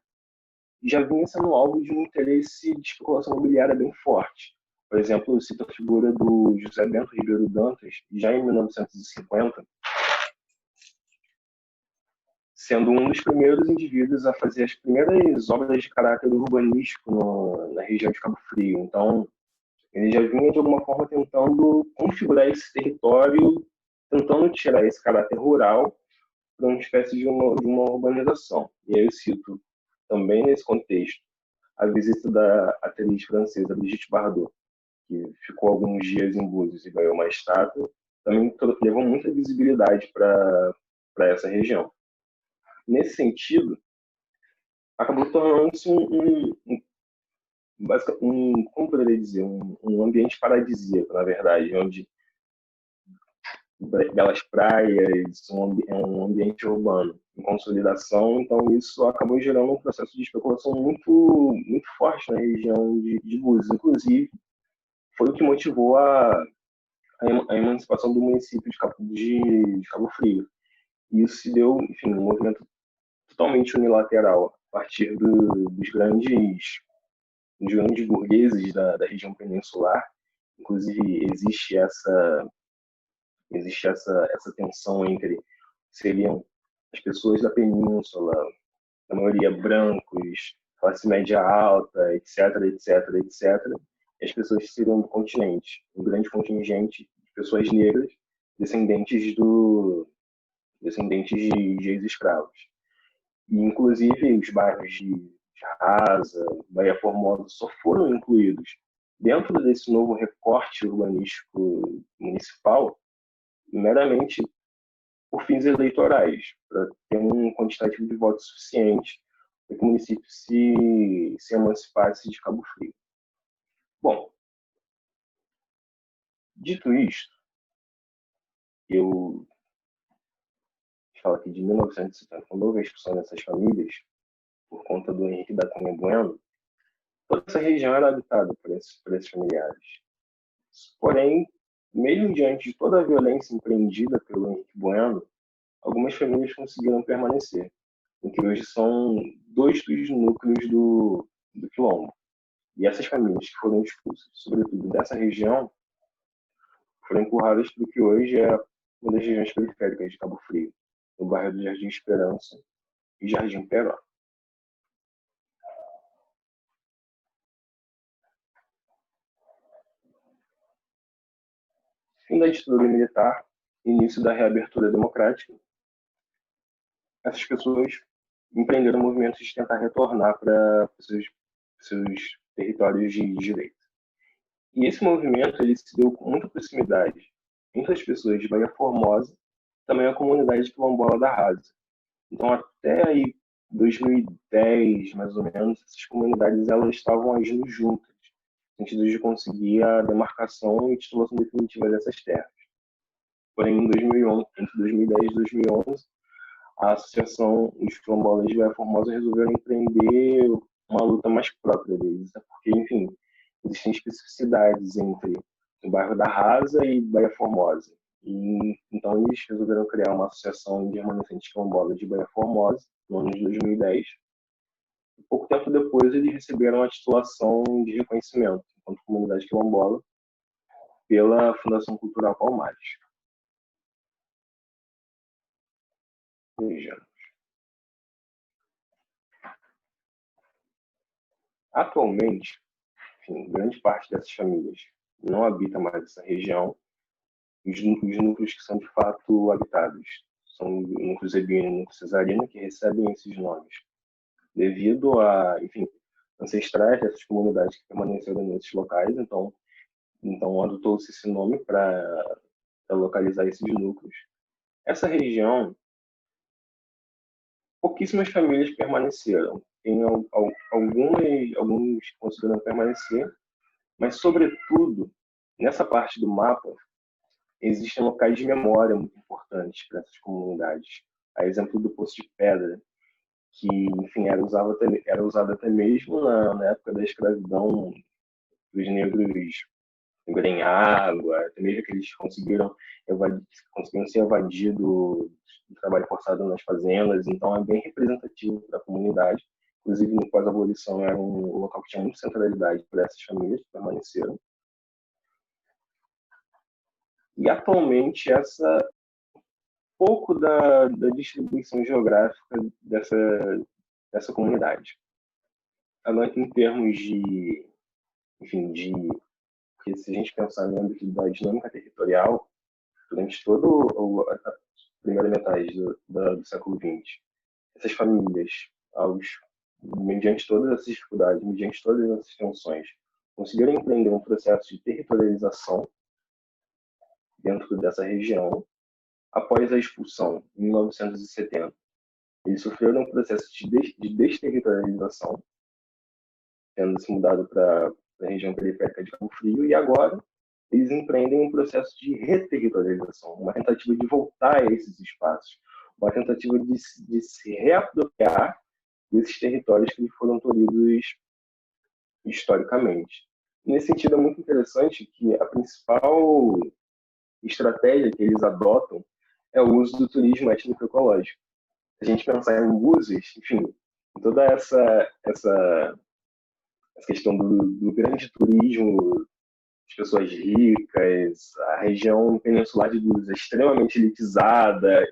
já vinha sendo alvo de um interesse de especulação imobiliária bem forte. Por exemplo, eu cito a figura do José Bento Ribeiro Dantas, já em 1950, sendo um dos primeiros indivíduos a fazer as primeiras obras de caráter urbanístico na região de Cabo Frio. Então, ele já vinha, de alguma forma, tentando configurar esse território, tentando tirar esse caráter rural para uma espécie de uma urbanização. E aí eu cito, também nesse contexto, a visita da atriz francesa Brigitte Bardot, que ficou alguns dias em Búzios e ganhou uma estátua, também levou muita visibilidade para essa região. Nesse sentido, acabou tornando-se como poderia dizer, um ambiente paradisíaco, na verdade, onde belas praias, um ambiente urbano. em consolidação, então isso acabou gerando um processo de especulação muito forte na região de Búzios. Inclusive, foi o que motivou a emancipação do município de Cabo Frio. E isso se deu, enfim, um movimento totalmente unilateral a partir dos grandes burgueses da região peninsular. Inclusive, existe essa tensão entre seriam as pessoas da península, na maioria brancos, classe média alta, etc, etc, etc, e as pessoas que seriam do continente, um grande contingente de pessoas negras, descendentes de ex-escravos. E, inclusive, os bairros de Rasa, Baía Formosa, só foram incluídos dentro desse novo recorte urbanístico municipal meramente por fins eleitorais, para ter um quantitativo de votos suficiente para que o município se emancipasse de Cabo Frio. Bom, dito isto, eu falo aqui de 1970, quando houve a expulsão dessas famílias, por conta do Henrique da Cunha Bueno, toda essa região era habitada por esses familiares. Porém, mesmo diante de toda a violência empreendida pelo Henrique Bueno, algumas famílias conseguiram permanecer, em que hoje são 2 dos núcleos do Quilombo. E essas famílias que foram expulsas, sobretudo dessa região, foram empurradas para o que hoje é uma das regiões periféricas de Cabo Frio, no bairro do Jardim Esperança e Jardim Peró. Fim da ditadura militar, início da reabertura democrática, essas pessoas empreenderam movimentos de tentar retornar para seus territórios de direito. E esse movimento ele se deu com muita proximidade entre as pessoas de Baía Formosa, também a comunidade quilombola da Rasa. Então, até aí 2010, mais ou menos, essas comunidades elas estavam agindo juntas, no sentido de conseguir a demarcação e titulação definitiva dessas terras. Porém, em 2011, entre 2010 e 2011, a Associação dos Quilombolas de Baía Formosa resolveram empreender uma luta mais própria deles, porque, enfim, existem especificidades entre o bairro da Rasa e Baía Formosa. E, então, eles resolveram criar uma associação de remanescentes quilombolas de Baía Formosa, no ano de 2010. E, pouco tempo depois, eles receberam a titulação de reconhecimento enquanto comunidade quilombola pela Fundação Cultural Palmares. Vejamos. Atualmente, enfim, grande parte dessas famílias não habita mais essa região. Os núcleos que são de fato habitados são o núcleo Zebino e o núcleo Cesarino, que recebem esses nomes devido a, enfim, ancestrais dessas comunidades que permaneceram nesses locais. Então adotou-se esse nome para localizar esses núcleos. Essa região, pouquíssimas famílias permaneceram. Tem alguns que conseguiram permanecer, mas, sobretudo, nessa parte do mapa, existem locais de memória muito importantes para essas comunidades. A exemplo do Poço de Pedra, que, enfim, era usado até mesmo na época da escravidão dos negros em água, até mesmo que eles conseguiram ser evadidos do trabalho forçado nas fazendas. Então, é bem representativo para a comunidade. Inclusive, no pós-abolição, era um local que tinha muita centralidade para essas famílias que permaneceram. E, atualmente, pouco da distribuição geográfica dessa comunidade. Agora, em termos porque se a gente pensar no âmbito da dinâmica territorial, durante toda a primeira metade do século XX, essas famílias, mediante todas essas dificuldades, mediante todas essas tensões, conseguiram empreender um processo de territorialização dentro dessa região. Após a expulsão, em 1970, eles sofreram um processo de desterritorialização, tendo se mudado para a região periférica de Cabo Frio, e agora eles empreendem um processo de reterritorialização, uma tentativa de voltar a esses espaços, uma tentativa de se reapropriar desses territórios que lhe foram tolhidos historicamente. Nesse sentido, é muito interessante que a principal estratégia que eles adotam é o uso do turismo étnico-ecológico. Se a gente pensar em Búzios, enfim, toda essa questão do grande turismo, as pessoas ricas, a região peninsular de Búzios é extremamente elitizada,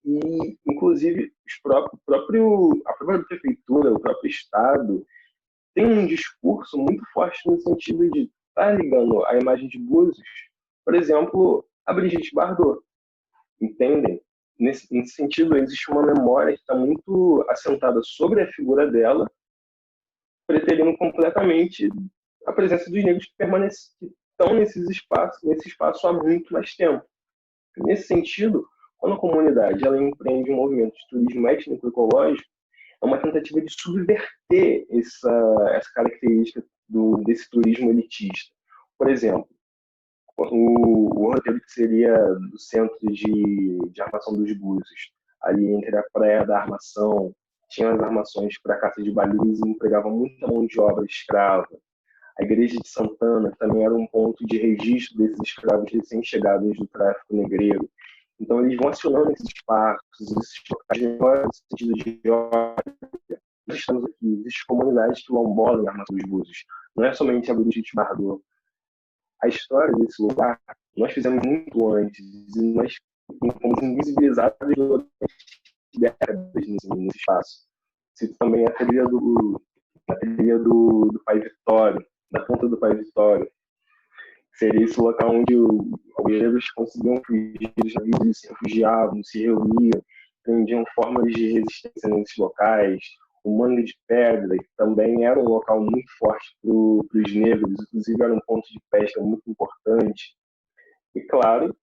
e, inclusive, a própria prefeitura, o próprio Estado, tem um discurso muito forte no sentido de estar ligando a imagem de Búzios, por exemplo, a Brigitte Bardot, entendem? Nesse sentido, existe uma memória que está muito assentada sobre a figura dela, preterindo completamente a presença dos negros que estão nesse espaço há muito mais tempo. Nesse sentido, quando a comunidade ela empreende um movimento de turismo étnico-ecológico, é uma tentativa de subverter essa característica desse turismo elitista. Por exemplo, o roteiro que seria do centro de armação dos Búzios, ali entre a Praia da Armação, tinha as armações para caça de balizas e empregava muita mão de obra escrava. A Igreja de Santana, que também era um ponto de registro desses escravos recém-chegados do tráfico negreiro. Então, eles vão acionando esses espaços, esses locais no sentido de ordem. Nós estamos aqui, existem comunidades quilombolas em Armação dos Búzios. Não é somente a Brigitte Bardot. A história desse lugar, nós fizemos muito antes, e nós fomos invisibilizados durante décadas nesse espaço. Cito também a trilha do Pai Vitório, da Ponta do Pai Vitório. Seria esse local onde os negros conseguiam fugir dos navios, eles se refugiavam, se reuniam, prendiam formas de resistência nesses locais. O Mangue de Pedra, que também era um local muito forte para os negros, inclusive era um ponto de pesca muito importante. E, claro,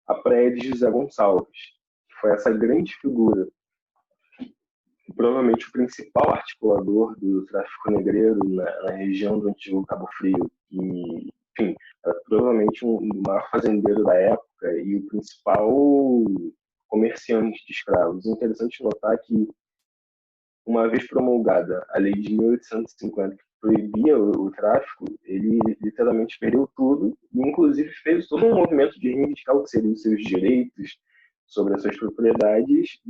a praia de José Gonçalves, que foi essa grande figura, provavelmente o principal articulador do tráfico negreiro na região do antigo Cabo Frio, e, enfim, era provavelmente o maior fazendeiro da época e o principal comerciante de escravos. É interessante notar que, uma vez promulgada a lei de 1850, que proibia o tráfico, ele literalmente perdeu tudo e, inclusive, fez todo um movimento de reivindicar o que seriam os seus direitos sobre as suas propriedades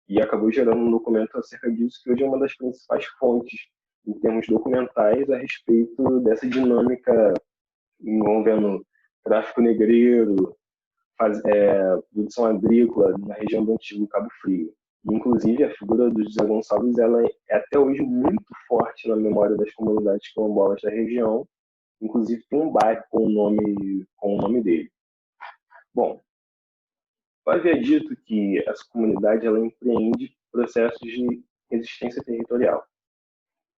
e acabou gerando um documento acerca disso, que hoje é uma das principais fontes, em termos documentais, a respeito dessa dinâmica envolvendo tráfico negreiro, produção agrícola na região do antigo Cabo Frio. Inclusive, a figura do José Gonçalves ela é até hoje muito forte na memória das comunidades quilombolas da região. Inclusive, tem um bairro com o nome dele. Bom, havia dito que essa comunidade ela empreende processos de resistência territorial.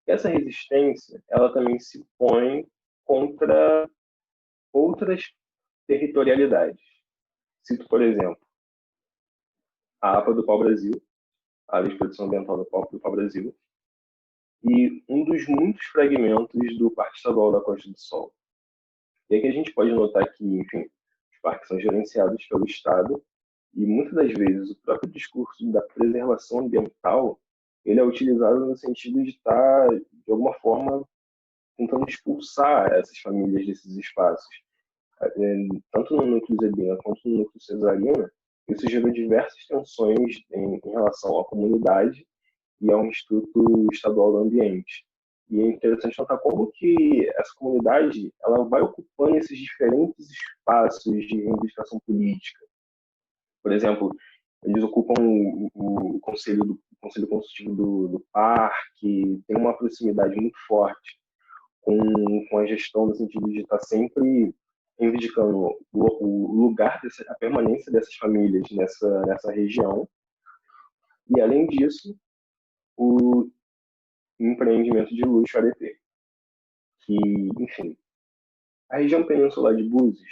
Essa resistência ela também se põe contra outras territorialidades. Cito, por exemplo, a APA do Pau-Brasil, a Lei de Proteção Ambiental do Pau-Brasil, e um dos muitos fragmentos do Parque Estadual da Costa do Sol. E aqui a gente pode notar que, enfim, os parques são gerenciados pelo Estado e muitas das vezes o próprio discurso da preservação ambiental ele é utilizado no sentido de estar, de alguma forma, tentando expulsar essas famílias desses espaços. Tanto no núcleo Zebina quanto no núcleo Cesarina, isso gerou diversas tensões em relação à comunidade e ao Instituto Estadual do Ambiente. E é interessante notar como que essa comunidade ela vai ocupando esses diferentes espaços de reivindicação política. Por exemplo, eles ocupam o Conselho Consultivo do Parque, tem uma proximidade muito forte com a gestão, no sentido de estar sempre reivindicando o lugar, a permanência dessas famílias nessa região. E, além disso, o empreendimento de luxo areté, que, enfim, a região peninsular de Búzios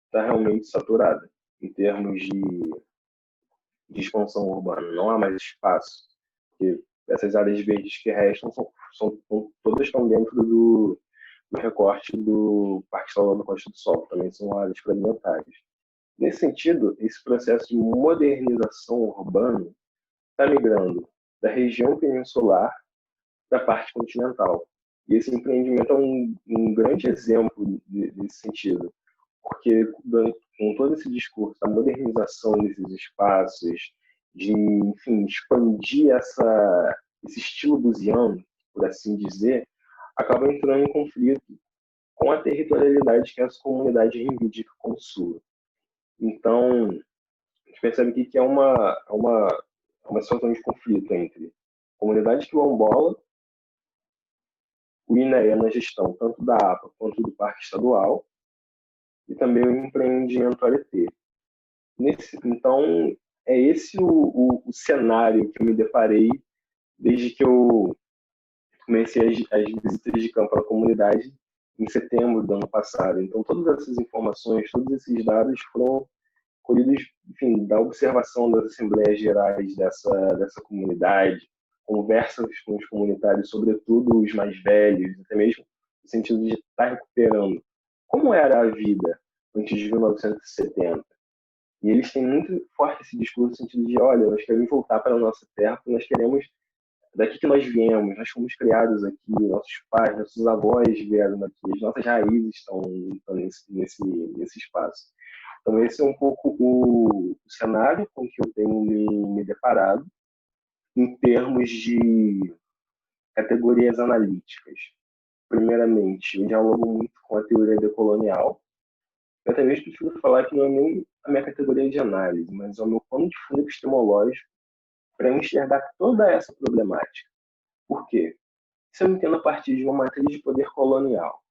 está realmente saturada em termos de expansão urbana. Não há mais espaço, porque essas áreas verdes que restam todas estão dentro do recorte do Parque Estadual da Costa do Sol, também são áreas fragmentárias. Nesse sentido, esse processo de modernização urbana está migrando da região peninsular para a parte continental. E esse empreendimento é um grande exemplo desse sentido, porque com todo esse discurso da modernização desses espaços, de, enfim, expandir esse estilo buziano, por assim dizer, acaba entrando em conflito com a territorialidade que essa comunidade reivindica como sua. Então, a gente percebe aqui que é uma situação de conflito entre a comunidade quilombola, o INEA na gestão tanto da APA quanto do Parque Estadual, e também o empreendimento ALT. Então, é esse o cenário que eu me deparei desde que eu comecei as visitas de campo à comunidade em setembro do ano passado. Então, todas essas informações, todos esses dados foram colhidos, enfim, da observação das assembleias gerais dessa comunidade, conversas com os comunitários, sobretudo os mais velhos, até mesmo no sentido de estar recuperando como era a vida antes de 1970. E eles têm muito forte esse discurso no sentido de, olha, nós queremos voltar para a nossa terra, porque nós queremos daqui que nós viemos, nós fomos criados aqui, nossos pais, nossos avós vieram daqui, as nossas raízes estão nesse espaço. Então esse é um pouco o cenário com que eu tenho me deparado em termos de categorias analíticas. Primeiramente, eu dialogo muito com a teoria decolonial. Eu até mesmo prefiro falar que não é nem a minha categoria de análise, mas é o meu pano de fundo epistemológico para enxergar toda essa problemática. Por quê? Isso eu entendo a partir de uma matriz de poder colonial,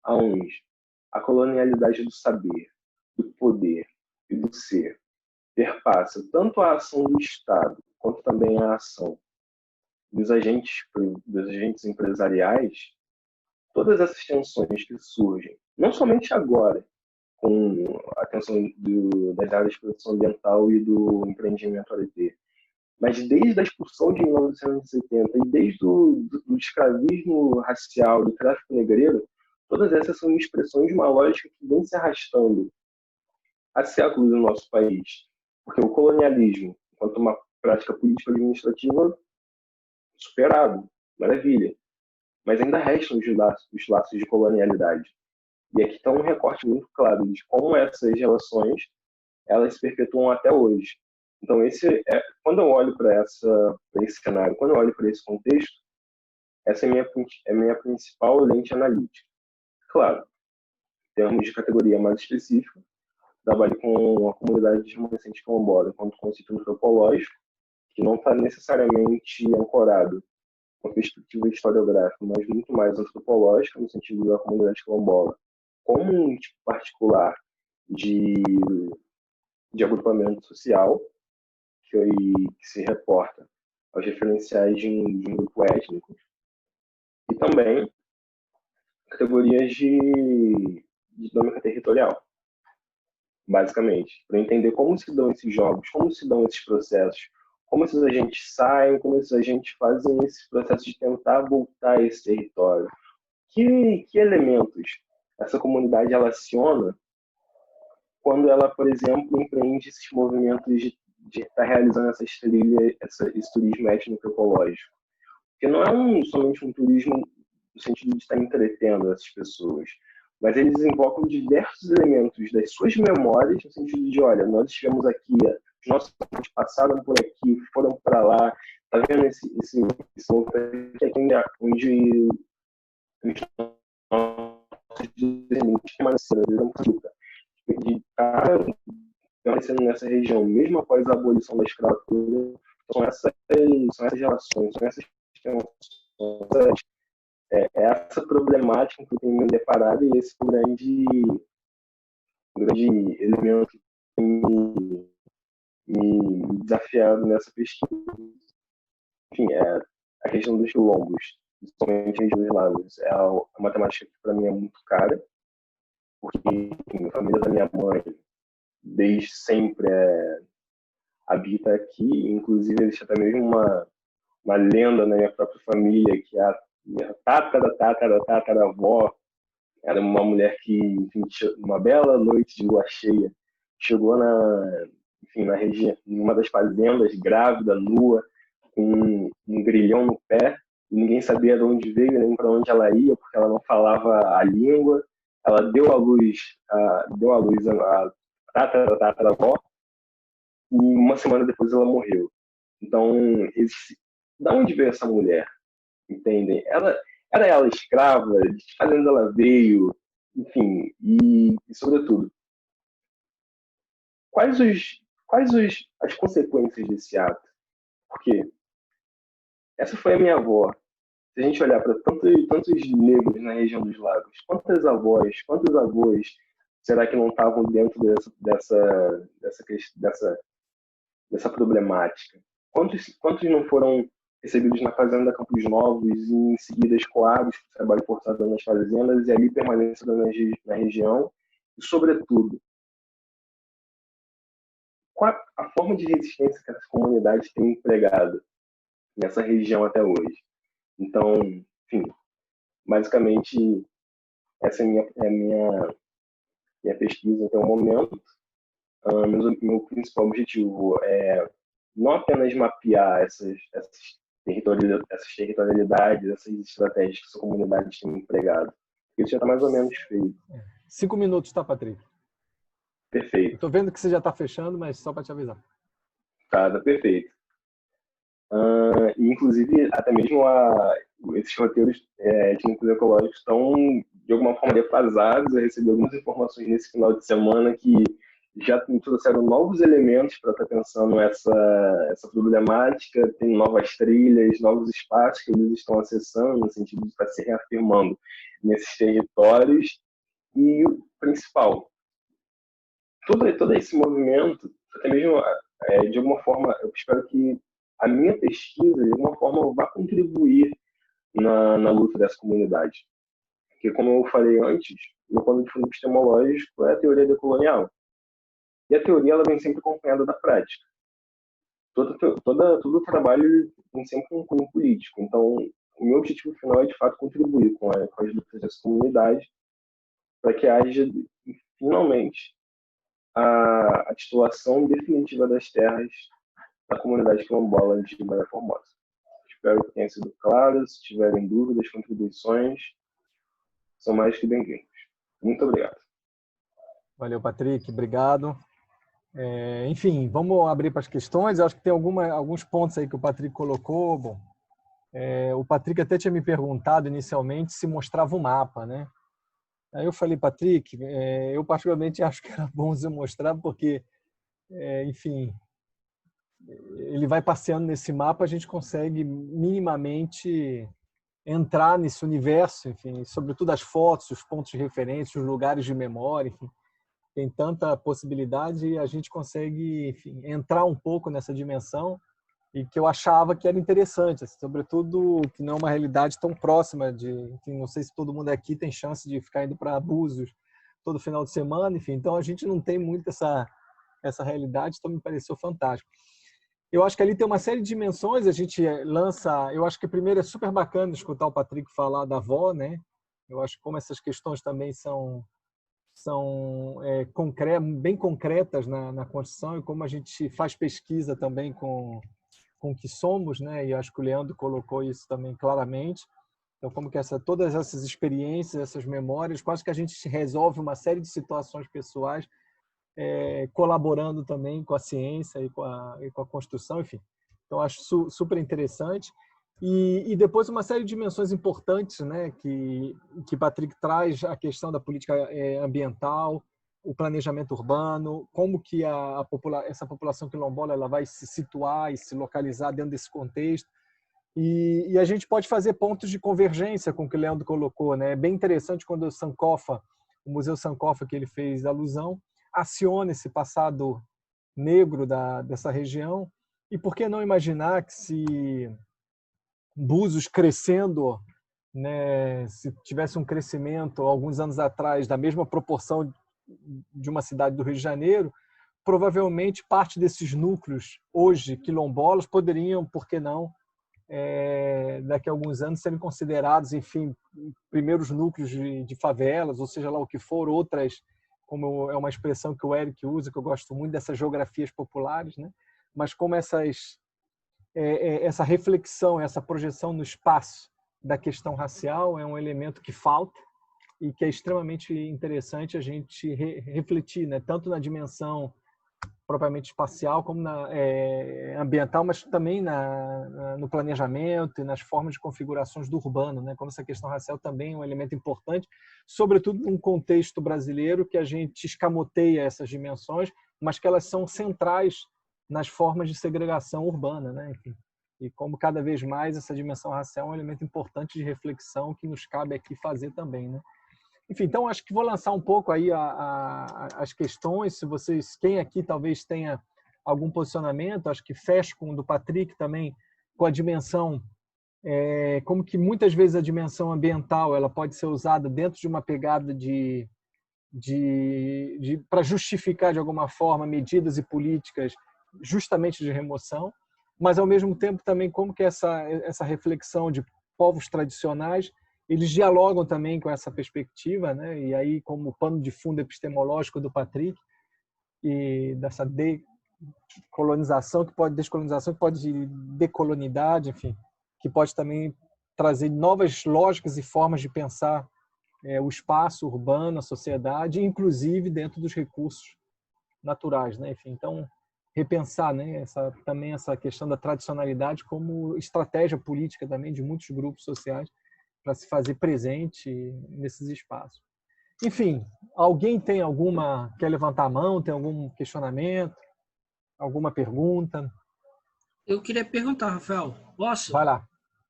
onde a colonialidade do saber, do poder e do ser perpassa tanto a ação do Estado quanto também a ação dos agentes empresariais, todas essas tensões que surgem, não somente agora, com a tensão das áreas de proteção ambiental e do empreendimento ALT, mas desde a expulsão de 1970 e desde do escravismo racial, do tráfico negreiro, todas essas são expressões de uma lógica que vem se arrastando há séculos no nosso país. Porque o colonialismo, enquanto uma prática político-administrativa, superado, maravilha. Mas ainda restam os laços de colonialidade. E aqui está um recorte muito claro de como essas relações elas se perpetuam até hoje. Então, quando eu olho para esse cenário, quando eu olho para esse contexto, essa é a minha principal lente analítica. Claro, em termos de categoria mais específica, trabalho com a comunidade de remanescentes quilombola enquanto conceito antropológico, que não está necessariamente ancorado com a perspectiva historiográfica, mas muito mais antropológica, no sentido da comunidade quilombola, como um tipo particular de agrupamento social, que se reporta aos referenciais de um grupo étnico, e também categorias de dinâmica territorial, basicamente, para entender como se dão esses jogos, como se dão esses processos, como esses agentes saem, como esses agentes fazem esse processo de tentar voltar a esse território. Que elementos essa comunidade relaciona quando ela, por exemplo, empreende esses movimentos de estar realizando essas trilhas, esse turismo étnico-ecológico? Porque não é somente um turismo no sentido de estar entretendo essas pessoas, mas eles invocam diversos elementos das suas memórias, no sentido de, olha, nós estivemos aqui, os nossos ancestrais passaram por aqui, foram para lá, tá vendo esse movimento aqui onde os nossos descendentes permaneceram de estar permanecendo nessa região, mesmo após a abolição da escravatura. São essas relações, são essas tensões, essa problemática que eu tenho me deparado e esse grande elemento que tem me desafiado nessa pesquisa. Enfim, a questão dos quilombos, principalmente regiões lagos, é uma temática que para mim é muito cara, porque enfim, a família da minha mãe desde sempre habita aqui, inclusive existe até mesmo uma lenda na minha própria família que a minha tataravó era uma mulher que, enfim, uma bela noite de lua cheia, chegou enfim, na região, em uma das fazendas, grávida, nua, com um grilhão no pé, e ninguém sabia de onde veio, nem para onde ela ia, porque ela não falava a língua. Ela deu à luz a tataravó, e uma semana depois ela morreu. Então, da onde veio essa mulher? Entendem? Ela escrava, de que fazenda ela veio, enfim, e sobretudo, as consequências desse ato? Porque essa foi a minha avó. Se a gente olhar para tantos negros na região dos lagos, quantas avós, quantos avós será que não estavam dentro dessa problemática? Quantos não foram recebidos na fazenda Campos Novos e em seguida escoados para trabalho forçado nas fazendas e ali permaneceram na região? E, sobretudo, qual a forma de resistência que essa comunidade tem empregado nessa região até hoje? Então, enfim, basicamente, essa é a minha pesquisa até o momento. Meu principal objetivo é não apenas mapear essas territorialidades, essas estratégias que essa comunidade tem empregado. Isso já está mais ou menos feito. 5 minutos, tá, Patrick? Perfeito. Estou vendo que você já está fechando, mas só para te avisar. Tá perfeito. Inclusive, até mesmo esses roteiros étnicos ecológicos estão, de alguma forma, defasados. Eu recebi algumas informações nesse final de semana que já trouxeram novos elementos para estar pensando essa problemática. Tem novas trilhas, novos espaços que eles estão acessando, no sentido de estar se reafirmando nesses territórios. E o principal, todo esse movimento, até mesmo, de alguma forma, eu espero que a minha pesquisa, de alguma forma, vai contribuir na luta dessa comunidade. Porque, como eu falei antes, meu plano de fundo epistemológico é a teoria decolonial. E a teoria ela vem sempre acompanhada da prática. Todo o trabalho tem sempre um cunho político. Então, o meu objetivo final é, de fato, contribuir com as lutas dessa comunidade para que haja, finalmente, a titulação definitiva das terras da comunidade quilombola de Baía Formosa. Espero que tenha sido claro. Se tiverem dúvidas, contribuições, são mais que bem-vindos. Muito obrigado. Valeu, Patrick. Obrigado. Enfim, vamos abrir para as questões. Eu acho que tem alguns pontos aí que o Patrick colocou. Bom, o Patrick até tinha me perguntado inicialmente se mostrava o mapa, né? Aí eu falei, Patrick, eu particularmente acho que era bom você mostrar, porque, enfim, ele vai passeando nesse mapa, a gente consegue minimamente entrar nesse universo, enfim, sobretudo as fotos, os pontos de referência, os lugares de memória, enfim, tem tanta possibilidade e a gente consegue, enfim, entrar um pouco nessa dimensão e que eu achava que era interessante, assim, sobretudo que não é uma realidade tão próxima de, enfim, não sei se todo mundo aqui tem chance de ficar indo para Búzios todo final de semana, enfim, então a gente não tem muito essa realidade, então me pareceu fantástico. Eu acho que ali tem uma série de dimensões, a gente lança, eu acho que primeiro é super bacana escutar o Patrick falar da avó, né? Eu acho que como essas questões também são bem concretas na construção e como a gente faz pesquisa também com o que somos, né? E acho que o Leandro colocou isso também claramente. Então, como que todas essas experiências, essas memórias, quase que a gente resolve uma série de situações pessoais, colaborando também com a ciência e com a construção, enfim. Então, acho super interessante. E depois uma série de dimensões importantes, né, que Patrick traz, a questão da política ambiental, o planejamento urbano, como que essa população quilombola ela vai se situar e se localizar dentro desse contexto. E a gente pode fazer pontos de convergência com o que o Leandro colocou, né? É bem interessante quando o Museu Sankofa, que ele fez alusão, aciona esse passado negro dessa região. E por que não imaginar que se Búzios crescendo, né, se tivesse um crescimento alguns anos atrás da mesma proporção de uma cidade do Rio de Janeiro, provavelmente parte desses núcleos hoje quilombolas poderiam, por que não, daqui a alguns anos serem considerados, enfim, primeiros núcleos de favelas, ou seja lá o que for, outras como é uma expressão que o Eric usa, que eu gosto muito, dessas geografias populares, né? Mas como essa reflexão, essa projeção no espaço da questão racial é um elemento que falta e que é extremamente interessante a gente refletir, né? Tanto na dimensão propriamente espacial como na ambiental, mas também no planejamento e nas formas de configurações do urbano, né? Como essa questão racial também é um elemento importante, sobretudo num contexto brasileiro que a gente escamoteia essas dimensões, mas que elas são centrais nas formas de segregação urbana, né? Enfim, e como cada vez mais essa dimensão racial é um elemento importante de reflexão que nos cabe aqui fazer também, né? Enfim, então acho que vou lançar um pouco aí as questões, se vocês, quem aqui talvez tenha algum posicionamento, acho que fecho com o do Patrick também, com a dimensão, como que muitas vezes a dimensão ambiental ela pode ser usada dentro de uma pegada para justificar de alguma forma medidas e políticas justamente de remoção, mas ao mesmo tempo também como que essa reflexão de povos tradicionais eles dialogam também com essa perspectiva, né? E aí como pano de fundo epistemológico do Patrick e dessa descolonização que pode decolonidade, enfim, que pode também trazer novas lógicas e formas de pensar o espaço urbano, a sociedade, inclusive dentro dos recursos naturais, né? Enfim, então repensar, né? Também essa questão da tradicionalidade como estratégia política também de muitos grupos sociais para se fazer presente nesses espaços. Enfim, alguém quer levantar a mão, tem algum questionamento, alguma pergunta? Eu queria perguntar, Rafael, posso? Vai lá,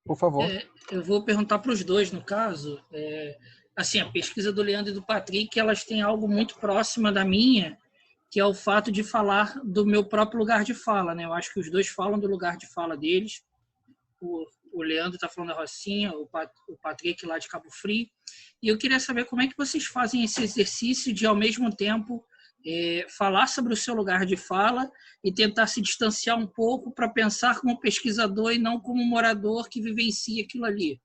por favor. Eu vou perguntar para os dois, no caso. Assim, a pesquisa do Leandro e do Patrick, elas têm algo muito próximo da minha, que é o fato de falar do meu próprio lugar de fala, né? Eu acho que os dois falam do lugar de fala deles. O Leandro está falando da Rocinha, o Patrick lá de Cabo Frio. E eu queria saber como é que vocês fazem esse exercício de, ao mesmo tempo, falar sobre o seu lugar de fala e tentar se distanciar um pouco para pensar como pesquisador e não como morador que vivencia aquilo ali.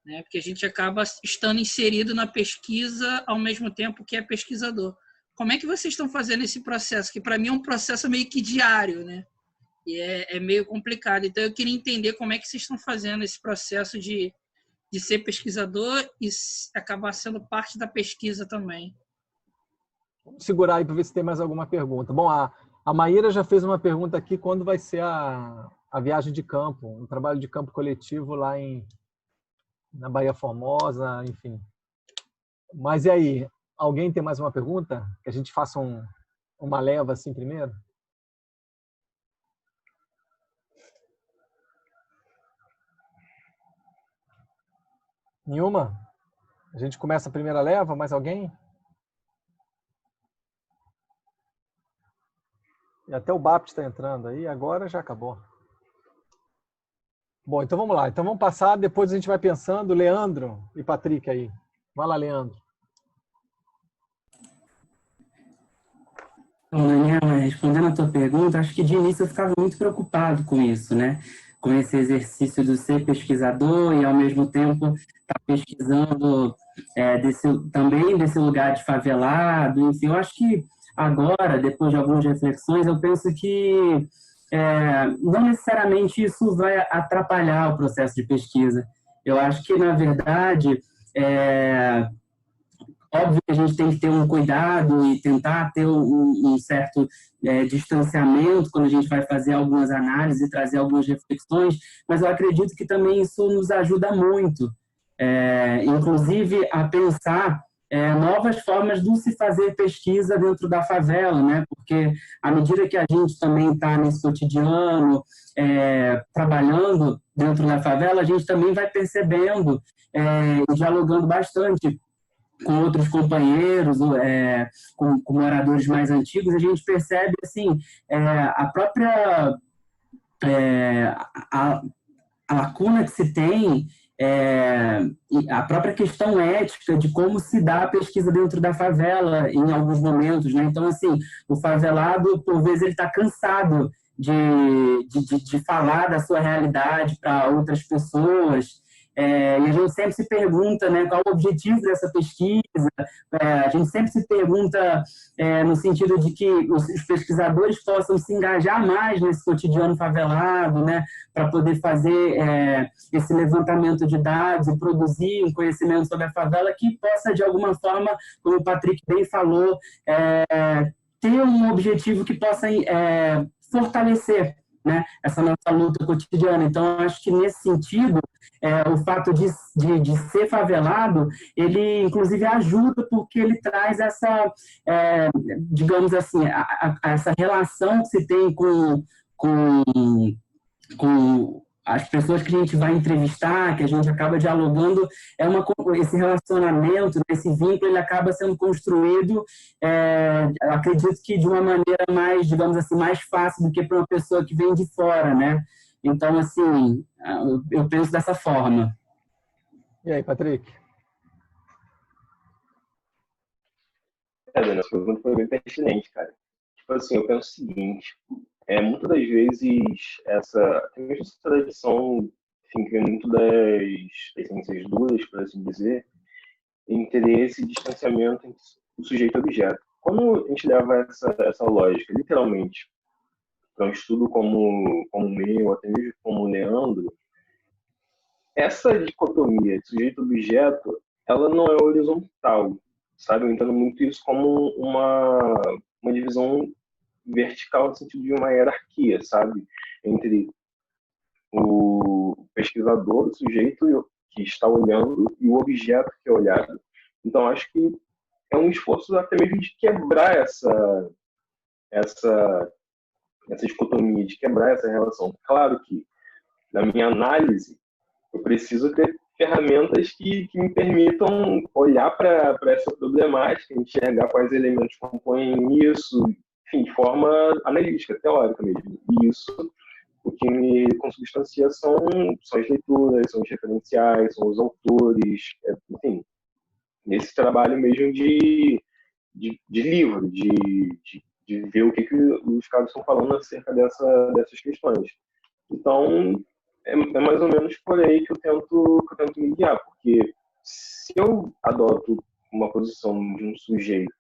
Né? Porque a gente acaba estando inserido na pesquisa ao mesmo tempo que é pesquisador. Como é que vocês estão fazendo esse processo? Que para mim é um processo meio que diário, né? E é meio complicado. Então, eu queria entender como é que vocês estão fazendo esse processo de ser pesquisador e acabar sendo parte da pesquisa também. Vamos segurar aí para ver se tem mais alguma pergunta. Bom, a Maíra já fez uma pergunta aqui, quando vai ser a viagem de campo, um trabalho de campo coletivo lá na Baía Formosa, enfim. Mas e aí, alguém tem mais uma pergunta? Que a gente faça uma leva assim primeiro? Nenhuma? A gente começa a primeira leva, mais alguém? E até o BAP está entrando aí, agora já acabou. Bom, então vamos lá. Então vamos passar, depois a gente vai pensando. Leandro e Patrick aí. Vai lá, Leandro. Bom, Daniela, respondendo a tua pergunta, acho que de início eu ficava muito preocupado com isso, né? Com esse exercício de ser pesquisador e, ao mesmo tempo, estar pesquisando também desse lugar de favelado. Enfim, eu acho que agora, depois de algumas reflexões, eu penso que não necessariamente isso vai atrapalhar o processo de pesquisa. Eu acho que, na verdade, óbvio que a gente tem que ter um cuidado e tentar ter um certo distanciamento quando a gente vai fazer algumas análises e trazer algumas reflexões, mas eu acredito que também isso nos ajuda muito, inclusive a pensar novas formas de se fazer pesquisa dentro da favela, né? Porque à medida que a gente também está nesse cotidiano, trabalhando dentro da favela, a gente também vai percebendo e dialogando bastante com outros companheiros, com moradores mais antigos, a gente percebe assim, a própria a lacuna que se tem, a própria questão ética de como se dá a pesquisa dentro da favela em alguns momentos, né? Então, assim, o favelado, por vezes, ele está cansado de falar da sua realidade para outras pessoas, E a gente sempre se pergunta, né, qual o objetivo dessa pesquisa. A gente sempre se pergunta no sentido de que os pesquisadores possam se engajar mais nesse cotidiano favelado, né, para poder fazer esse levantamento de dados e produzir um conhecimento sobre a favela que possa, de alguma forma, como o Patrick bem falou, ter um objetivo que possa fortalecer, né, essa nossa luta cotidiana. Então, acho que nesse sentido, o fato de ser favelado, ele inclusive ajuda porque ele traz essa, digamos assim, essa relação que se tem com as pessoas que a gente vai entrevistar, que a gente acaba dialogando, esse relacionamento, esse vínculo, ele acaba sendo construído, acredito que de uma maneira mais, digamos assim, mais fácil do que para uma pessoa que vem de fora, né? Então, assim, eu penso dessa forma. E aí, Patrick? Daniel, essa pergunta foi bem pertinente, cara. Tipo assim, eu penso o seguinte, muitas das vezes essa tradição, enfim, que é muito das ciências duras, por assim dizer, interesse e distanciamento entre o sujeito e o objeto. Quando a gente leva essa lógica, literalmente, para um estudo como o meu, até mesmo como o Leandro, essa dicotomia de sujeito-objeto, ela não é horizontal, sabe? Eu entendo muito isso como uma divisão vertical no sentido de uma hierarquia, sabe? Entre o pesquisador, o sujeito que está olhando e o objeto que é olhado. Então, acho que é um esforço até mesmo de quebrar essa dicotomia, de quebrar essa relação. Claro que, na minha análise, eu preciso ter ferramentas que me permitam olhar para essa problemática, enxergar quais elementos compõem isso, enfim, de forma analítica, teórica mesmo. E isso, o que me consubstancia são as leituras, são os referenciais, são os autores, enfim, nesse trabalho mesmo de livro, de ver o que os caras estão falando acerca dessas questões. Então, é mais ou menos por aí que eu tento me guiar, porque se eu adoto uma posição de um sujeito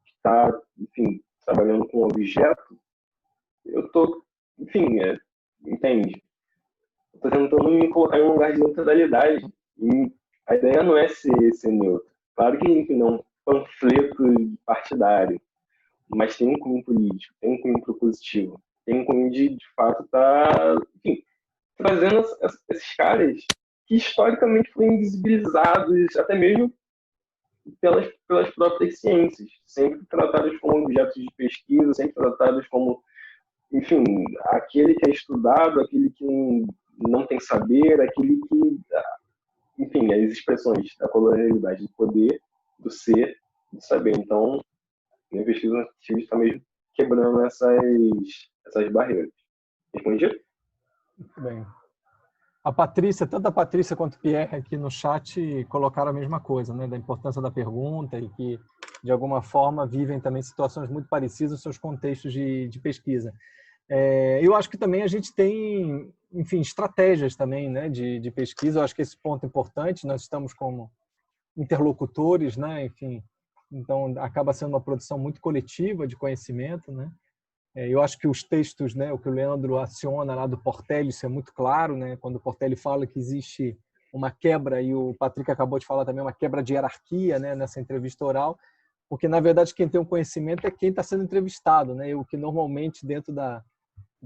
que está, enfim, trabalhando com um objeto, eu estou, enfim, entende? Estou tentando me colocar em um lugar de neutralidade. E a ideia não é ser neutro. Claro que, enfim, não é um panfleto partidário, mas tem um cunho político, tem um cunho propositivo, tem um cunho de fato, estar, enfim, trazendo esses caras que historicamente foram invisibilizados, até mesmo pelas próprias ciências, sempre tratados como objetos de pesquisa, sempre tratados como, enfim, aquele que é estudado, aquele que não tem saber, aquele que, enfim, as expressões da colonialidade do poder, do ser, do saber. Então, minha pesquisa está mesmo quebrando essas barreiras. Respondi? Muito bem. A Patrícia, tanto a Patrícia quanto o Pierre aqui no chat colocaram a mesma coisa, né, da importância da pergunta e que, de alguma forma, vivem também situações muito parecidas nos seus contextos de pesquisa. Eu acho que também a gente tem, enfim, estratégias também, né, de pesquisa. Eu acho que esse ponto é importante. Nós estamos como interlocutores, né, enfim, então acaba sendo uma produção muito coletiva de conhecimento, né. Eu acho que os textos, né, o que o Leandro aciona lá do Portelli, isso é muito claro, né, quando o Portelli fala que existe uma quebra, e o Patrick acabou de falar também, uma quebra de hierarquia, né, nessa entrevista oral, porque, na verdade, quem tem um conhecimento é quem está sendo entrevistado, né, o que normalmente, dentro da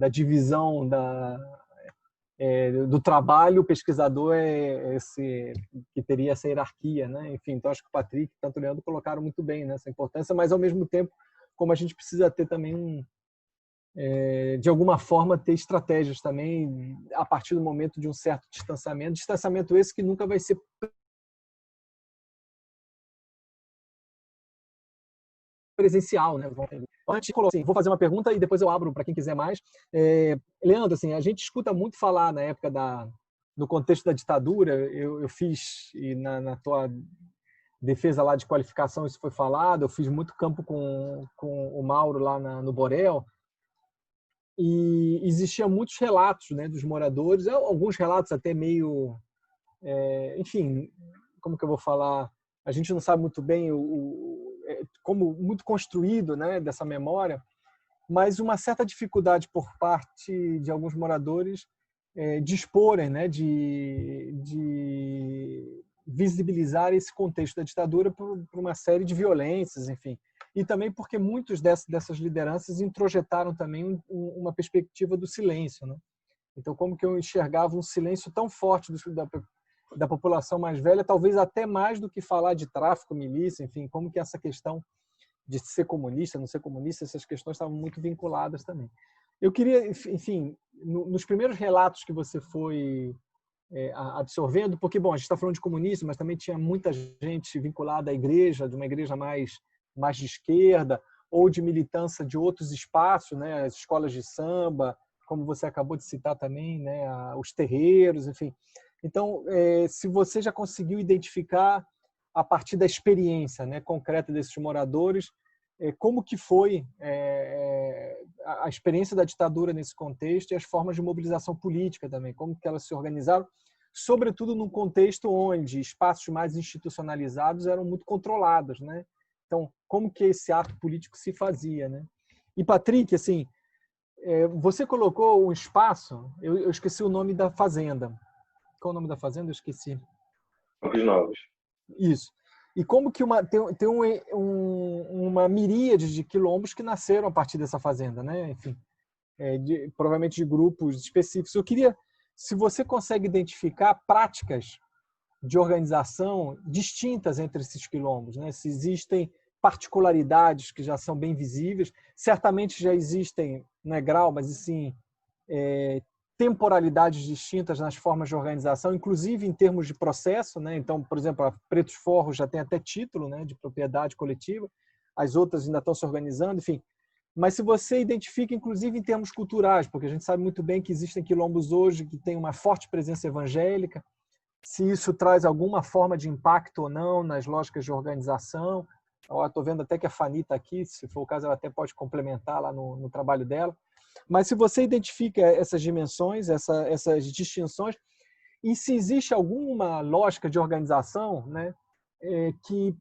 divisão do trabalho, o pesquisador é esse que teria essa hierarquia, né, enfim, então acho que o Patrick, tanto o Leandro, colocaram muito bem nessa importância, mas, ao mesmo tempo, como a gente precisa ter também de alguma forma, ter estratégias também a partir do momento de um certo distanciamento esse que nunca vai ser presencial, né? Antes, assim, vou fazer uma pergunta e depois eu abro para quem quiser mais. Leandro, assim, a gente escuta muito falar na época no contexto da ditadura, eu fiz, e na tua defesa lá de qualificação isso foi falado, eu fiz muito campo com o Mauro lá no Borel, e existiam muitos relatos, né, dos moradores, alguns relatos até meio enfim, como que eu vou falar? A gente não sabe muito bem como muito construído, né, dessa memória, mas uma certa dificuldade por parte de alguns moradores de exporem, né, de visibilizar esse contexto da ditadura por uma série de violências, enfim. E também porque muitos dessas lideranças introjetaram também uma perspectiva do silêncio, né? Então, como que eu enxergava um silêncio tão forte da população mais velha, talvez até mais do que falar de tráfico, milícia, enfim, como que essa questão de ser comunista, não ser comunista, essas questões estavam muito vinculadas também. Eu queria, enfim, nos primeiros relatos que você foi absorvendo, porque, bom, a gente está falando de comunismo, mas também tinha muita gente vinculada à igreja, de uma igreja mais de esquerda, ou de militância de outros espaços, né, as escolas de samba, como você acabou de citar também, né, os terreiros, enfim. Então, se você já conseguiu identificar, a partir da experiência, né, concreta desses moradores, como que foi a experiência da ditadura nesse contexto e as formas de mobilização política também, como que elas se organizaram, sobretudo num contexto onde espaços mais institucionalizados eram muito controlados, né? Então, como que esse ato político se fazia, né? E, Patrick, assim, você colocou um espaço, eu esqueci o nome da fazenda. Qual é o nome da fazenda? Eu esqueci. Campos Novos. Isso. E como que tem uma miríade de quilombos que nasceram a partir dessa fazenda, né? Enfim, provavelmente de grupos específicos. Eu queria, se você consegue identificar práticas de organização distintas entre esses quilombos, né? Se existem particularidades que já são bem visíveis, certamente já existem, não é grau, mas assim, temporalidades distintas nas formas de organização, inclusive em termos de processo, né? Então, por exemplo, a Pretos Forros já tem até título, né, de propriedade coletiva, as outras ainda estão se organizando, enfim. Mas se você identifica, inclusive em termos culturais, porque a gente sabe muito bem que existem quilombos hoje que têm uma forte presença evangélica, se isso traz alguma forma de impacto ou não nas lógicas de organização. Estou vendo até que a Fanny está aqui, se for o caso, ela até pode complementar lá no trabalho dela. Mas se você identifica essas dimensões, essas distinções, e se existe alguma lógica de organização, né, que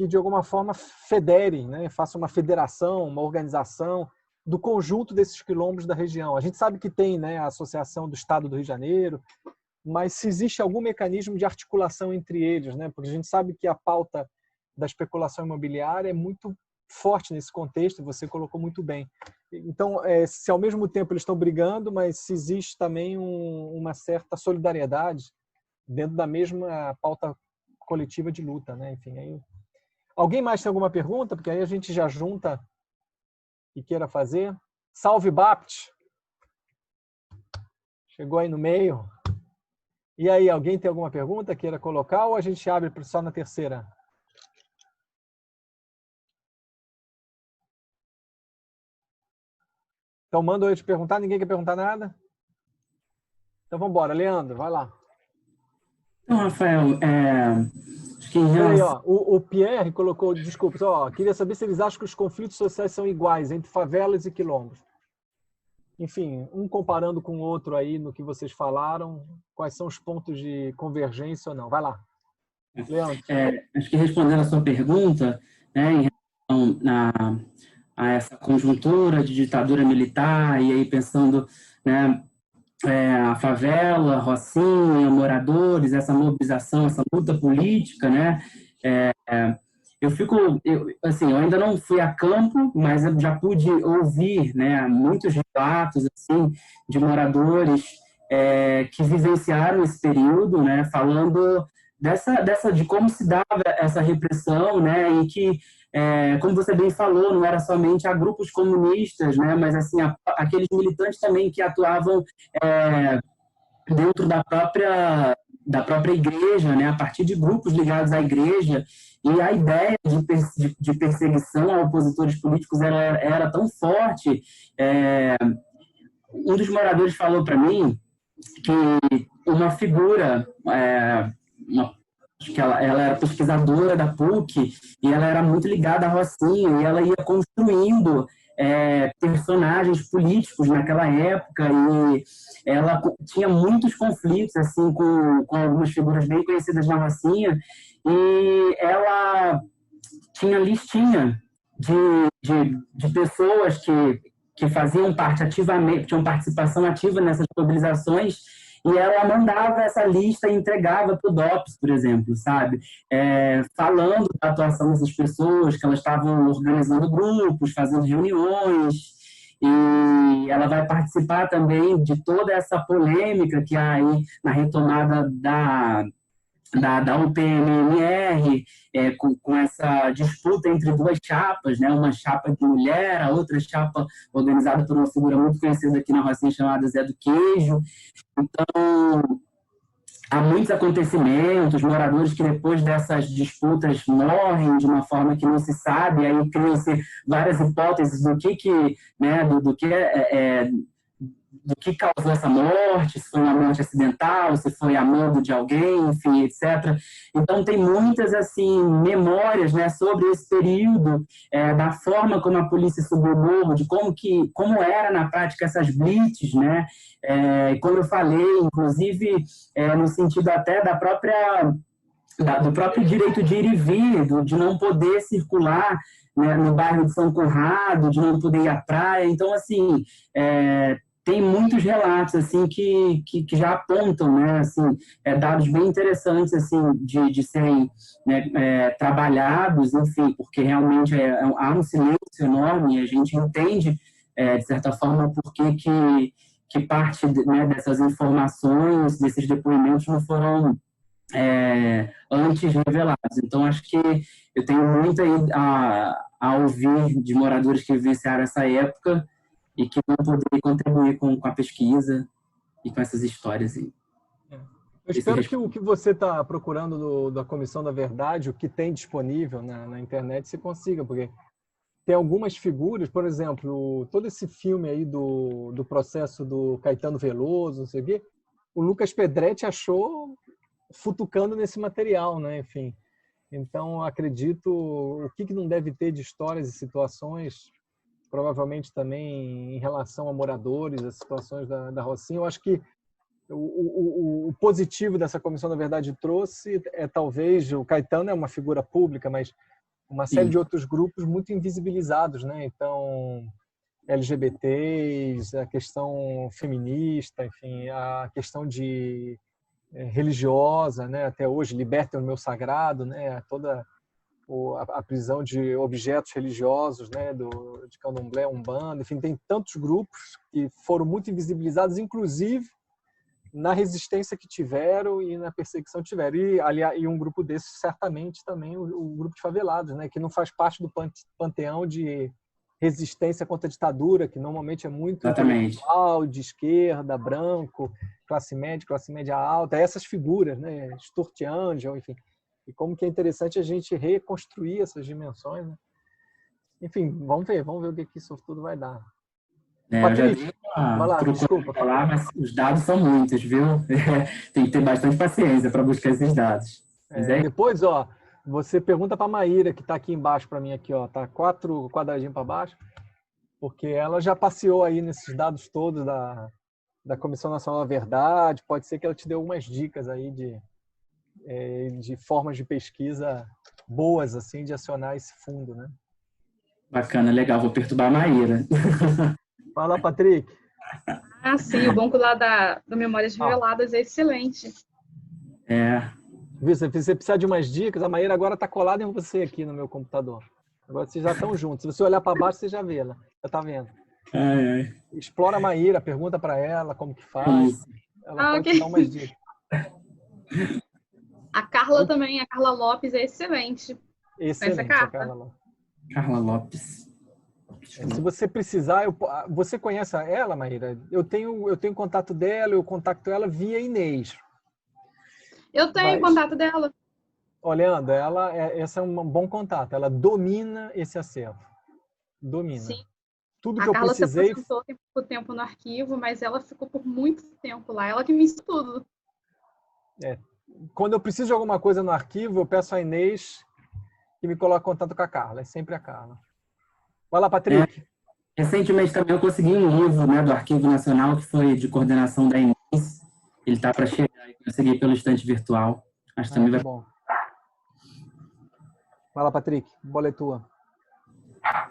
de alguma forma federe, né, faça uma federação, uma organização do conjunto desses quilombos da região. A gente sabe que tem, né, a Associação do Estado do Rio de Janeiro, mas se existe algum mecanismo de articulação entre eles, né, porque a gente sabe que a pauta da especulação imobiliária é muito forte nesse contexto, você colocou muito bem. Então, se ao mesmo tempo eles estão brigando, mas se existe também uma certa solidariedade dentro da mesma pauta coletiva de luta, né? Enfim, aí... Alguém mais tem alguma pergunta? Porque aí a gente já junta e queira fazer. Salve, Bapt! Chegou aí no meio. E aí, alguém tem alguma pergunta, queira colocar, ou a gente abre só na terceira? Então, manda eu te perguntar. Ninguém quer perguntar nada? Então, vamos embora. Leandro, vai lá. Então, Rafael, acho que Peraí, ó, o Pierre colocou, desculpa, só, queria saber se eles acham que os conflitos sociais são iguais entre favelas e quilombos. Enfim, um comparando com o outro aí no que vocês falaram, quais são os pontos de convergência ou não? Vai lá. Leandro. Acho que respondendo a sua pergunta, né, em relação a essa conjuntura de ditadura militar, e aí pensando, né, a favela, Rocinha, moradores, essa mobilização, essa luta política, né, eu ainda não fui a campo, mas eu já pude ouvir, né, muitos relatos assim, de moradores que vivenciaram esse período, né, falando de como se dava essa repressão, né, e que, como você bem falou, não era somente a grupos comunistas, né, mas assim aqueles militantes também que atuavam dentro da própria igreja, né, a partir de grupos ligados à igreja, e a ideia de perseguição a opositores políticos era tão forte. Um dos moradores falou para mim que uma figura, acho que ela era pesquisadora da PUC, e ela era muito ligada à Rocinha, e ela ia construindo personagens políticos naquela época, e ela tinha muitos conflitos assim com algumas figuras bem conhecidas na Rocinha, e ela tinha listinha de pessoas que faziam parte ativamente, tinham participação ativa nessas mobilizações, e ela mandava essa lista e entregava para o DOPS, por exemplo, sabe? Falando da atuação dessas pessoas, que elas estavam organizando grupos, fazendo reuniões, e ela vai participar também de toda essa polêmica que há aí na retomada da UPMMR, com essa disputa entre duas chapas, né? Uma chapa de mulher, a outra chapa organizada por uma figura muito conhecida aqui na Rocinha chamada Zé do Queijo. Então, há muitos acontecimentos, moradores que depois dessas disputas morrem de uma forma que não se sabe, aí criam-se várias hipóteses né, do que causou essa morte, se foi uma morte acidental, se foi a mando de alguém, enfim, etc. Então, tem muitas, assim, memórias, né, sobre esse período, da forma como a polícia subiu o morro, de como era, na prática, essas blitz, né, como eu falei, inclusive, no sentido até do próprio direito de ir e vir, de não poder circular, né, no bairro de São Conrado, de não poder ir à praia. Então, assim, tem muitos relatos assim que já apontam, né, assim, dados bem interessantes assim de serem, né, trabalhados, enfim, porque realmente há um silêncio enorme, e a gente entende de certa forma por que parte, né, dessas informações, desses depoimentos não foram antes revelados. Então, acho que eu tenho muito aí a ouvir de moradores que vivenciaram essa época e que vão poder contribuir com a pesquisa e com essas histórias. Eu espero que o que você está procurando da Comissão da Verdade, o que tem disponível na internet, você consiga, porque tem algumas figuras, por exemplo, todo esse filme aí do processo do Caetano Veloso, não sei o quê, o Lucas Pedretti achou futucando nesse material, né? Enfim, então acredito o que não deve ter de histórias e situações, provavelmente também em relação a moradores, as situações da Rocinha. Eu acho que o positivo dessa Comissão da Verdade trouxe talvez, o Caetano é uma figura pública, mas uma série de outros grupos muito invisibilizados, né? Então, LGBTs, a questão feminista, enfim, a questão de religiosa, né? Até hoje, Libertem o Meu Sagrado, né? Toda a prisão de objetos religiosos, né, de Candomblé, Umbanda, enfim, tem tantos grupos que foram muito invisibilizados, inclusive na resistência que tiveram e na perseguição que tiveram. E um grupo desses, certamente, também o grupo de favelados, né, que não faz parte do panteão de resistência contra a ditadura, que normalmente é muito intelectual, de esquerda, branco, classe média alta, essas figuras, né, Stuart Angel, enfim. E como que é interessante a gente reconstruir essas dimensões, né? Enfim, vamos ver o que isso tudo vai dar. Patrícia, vai lá, desculpa. Falar, mas os dados são muitos, viu? Tem que ter bastante paciência para buscar esses dados. Depois, você pergunta para a Maíra, que está aqui embaixo para mim, aqui, tá 4 quadradinhos para baixo, porque ela já passeou aí nesses dados todos da Comissão Nacional da Verdade. Pode ser que ela te dê algumas dicas aí de formas de pesquisa boas, assim, de acionar esse fundo, né? Bacana, legal. Vou perturbar a Maíra. Fala, Patrick. Sim, o banco lá do Memórias Reveladas é excelente. Se você precisar de umas dicas, a Maíra agora está colada em você aqui no meu computador. Agora vocês já estão juntos. Se você olhar para baixo, você já vê ela. Já está vendo. Explora a Maíra, pergunta para ela como que faz. Ela pode te dar umas dicas. A Carla também, a Carla Lopes é excelente. Excelente, a Carla Lopes. Carla Lopes. Se você precisar, você conhece ela, Maíra? Eu tenho contato dela, eu contacto ela via Inês. Eu tenho contato dela. Olhando, esse é um bom contato. Ela domina esse acervo. Domina. Sim. Tudo que eu precisei. A Carla se aposentou por tempo no arquivo, mas ela ficou por muito tempo lá. Ela que me ensinou tudo. Quando eu preciso de alguma coisa no arquivo, eu peço a Inês que me coloque em contato com a Carla. É sempre a Carla. Vai lá, Patrick. Recentemente também eu consegui um livro, né, do Arquivo Nacional, que foi de coordenação da Inês. Ele está para chegar e consegui pelo estante virtual. Acho que também vai... bom. Vai lá, Patrick, bola é tua.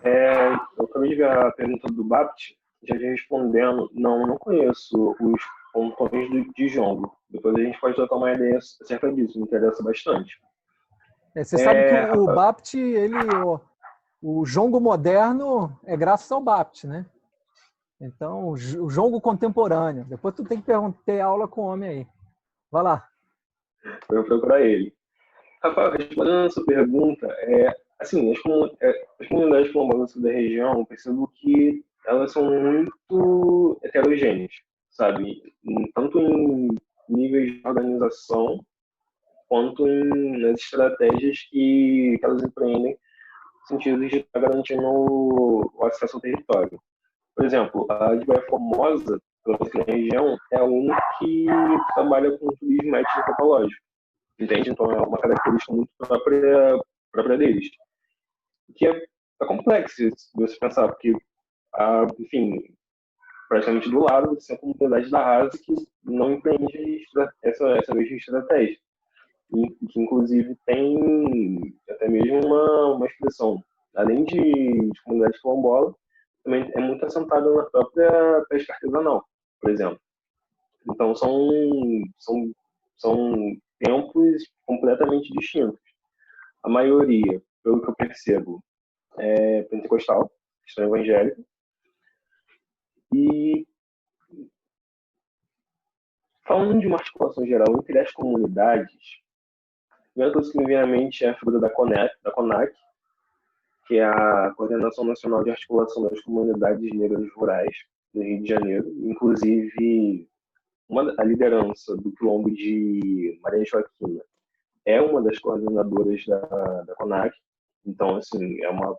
Eu acabei de ver a pergunta do Bapt, já vim respondendo. Não conheço os pontões de jongo. Depois a gente pode trocar uma ideia acerca disso, me interessa bastante. Você sabe que o Bapt, o jongo moderno é graças ao Bapt, né? Então, o jongo contemporâneo. Depois tu tem que ter aula com o homem aí. Vai lá. Eu vou procurar ele. Rafael, respondendo a sua pergunta, assim, as comunidades quilombolas da região, eu percebo que elas são muito heterogêneas, sabe? Tanto em níveis de organização, quanto nas estratégias que elas empreendem, no sentido de estar garantindo o acesso ao território. Por exemplo, a de Baía Formosa, pelo menos aqui na região, é a única que trabalha com turismo étnico-ecológico. Entende? Então é uma característica muito própria deles. Que é complexo se você pensar, porque, enfim, praticamente do lado você tem a comunidade da Rasa que não empreende essa mesma estratégia. E que, inclusive, tem até mesmo uma expressão. Além de comunidade quilombola, também é muito assentada na própria pesca artesanal, por exemplo. Então, são tempos completamente distintos. A maioria, pelo que eu percebo, é pentecostal, cristã evangélica. E, falando de uma articulação geral entre as comunidades, a primeira coisa que me vem à mente é a figura da CONAC, que é a Coordenação Nacional de Articulação das Comunidades Negras Rurais do Rio de Janeiro. Inclusive, a liderança do quilombo de Maria Joaquina é uma das coordenadoras da CONAC. Então, assim, é uma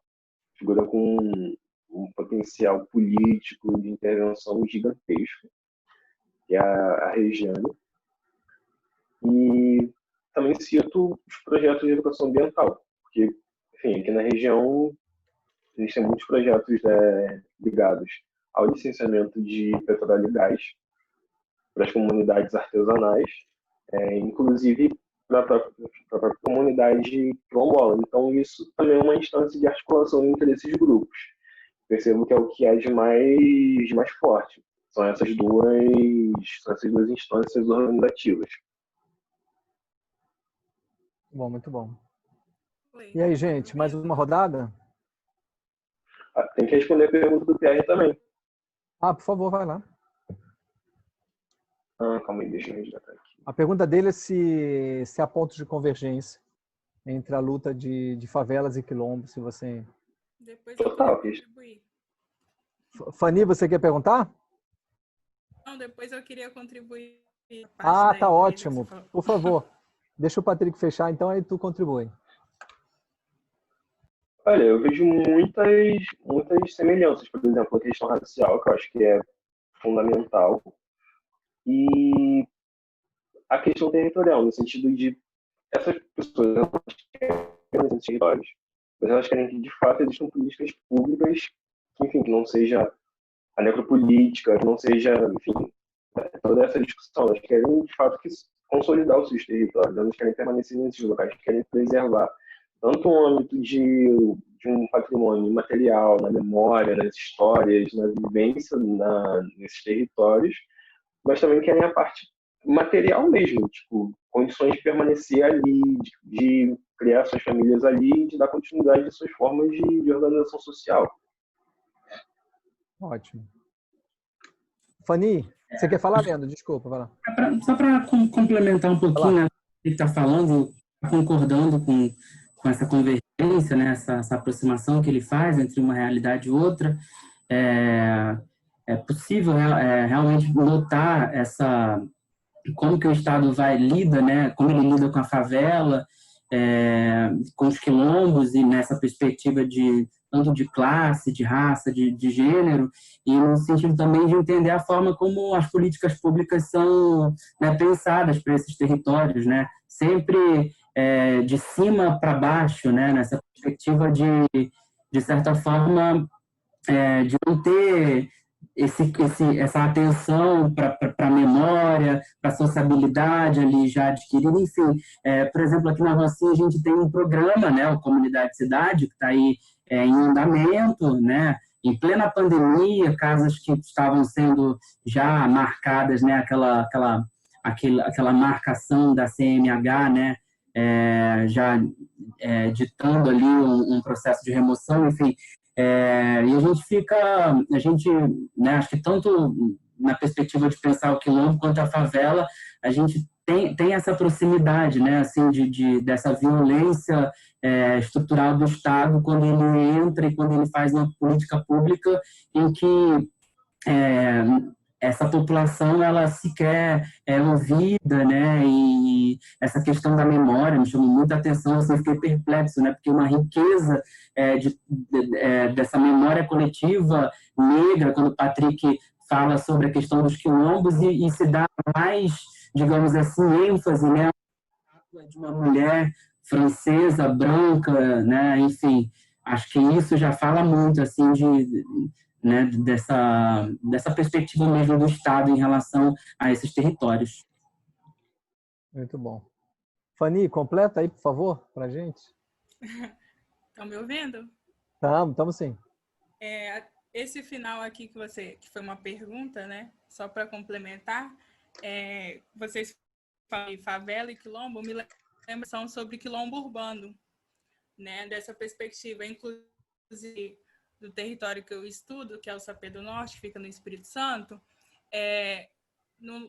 figura com um potencial político de intervenção gigantesco, que é a Regiane. E também cito os projetos de educação ambiental, porque, enfim, aqui na região existem muitos projetos ligados ao licenciamento de petróleo e gás para as comunidades artesanais, inclusive para a própria comunidade quilombola. Então, isso também é uma instância de articulação entre esses grupos. Percebo que é o que é de mais forte. São essas duas instâncias organizativas. Bom, muito bom. E aí, gente, mais uma rodada? Tem que responder a pergunta do Pierre também. Por favor, vai lá. Calma aí, deixa eu resgatar aqui. A pergunta dele é se há pontos de convergência entre a luta de favelas e quilombo, se você... Depois Total, eu queria contribuir. Fanny, você quer perguntar? Não, depois eu queria contribuir. Tá ótimo. Por favor, deixa o Patrick fechar, então aí tu contribui. Olha, eu vejo muitas semelhanças, por exemplo, a questão racial, que eu acho que é fundamental, e a questão territorial, no sentido de essas pessoas elas querem esses territórios, mas elas querem que, de fato, existam políticas públicas que, enfim, que não seja a necropolítica, que não seja, enfim, toda essa discussão. Elas querem, de fato, consolidar os seus territórios, elas querem permanecer nesses locais, querem preservar tanto o âmbito de um patrimônio material, na memória, nas histórias, na vivência nesses territórios, mas também querem a parte material mesmo, tipo, condições de permanecer ali, de criar suas famílias ali, de dar continuidade às suas formas de organização social. Ótimo. Fanny, você quer falar, Leandro? Desculpa, vai lá. Só para complementar um pouquinho, né, o que está falando, concordando com essa convergência, né, essa aproximação que ele faz entre uma realidade e outra, é possível realmente notar como que o Estado lida, né, como ele lida com a favela, com os quilombos, e nessa perspectiva tanto de classe, de raça, de gênero, e no sentido também de entender a forma como as políticas públicas são, né, pensadas para esses territórios, né, sempre de cima para baixo, né, nessa perspectiva de certa forma, de não ter essa atenção para a memória, para a sociabilidade ali já adquirida, enfim. Por exemplo, aqui na Rocinha a gente tem um programa, né, o Comunidade Cidade, que está aí em andamento, né, em plena pandemia, casas que estavam sendo já marcadas, né, aquela marcação da CMH, né, já ditando ali um processo de remoção, enfim. E a gente, né, acho que tanto na perspectiva de pensar o quilombo quanto a favela, a gente tem essa proximidade, né, assim, dessa violência estrutural do Estado quando ele entra e quando ele faz uma política pública em que essa população ela sequer é ouvida, né? E essa questão da memória me chamou muita atenção, assim, eu fiquei perplexo, né? Porque uma riqueza dessa memória coletiva negra, quando o Patrick fala sobre a questão dos quilombos e se dá mais, digamos assim, ênfase, né? De uma mulher francesa, branca, né? Enfim, acho que isso já fala muito, assim, né, dessa perspectiva mesmo do Estado em relação a esses territórios. Muito bom. Fanny, completa aí, por favor, para a gente. Estão me ouvindo? Estamos sim. Esse final aqui que foi uma pergunta, né? Só para complementar, vocês falam em favela e quilombo, me lembram são sobre quilombo urbano, né? Dessa perspectiva, inclusive do território que eu estudo, que é o Sapé do Norte, que fica no Espírito Santo,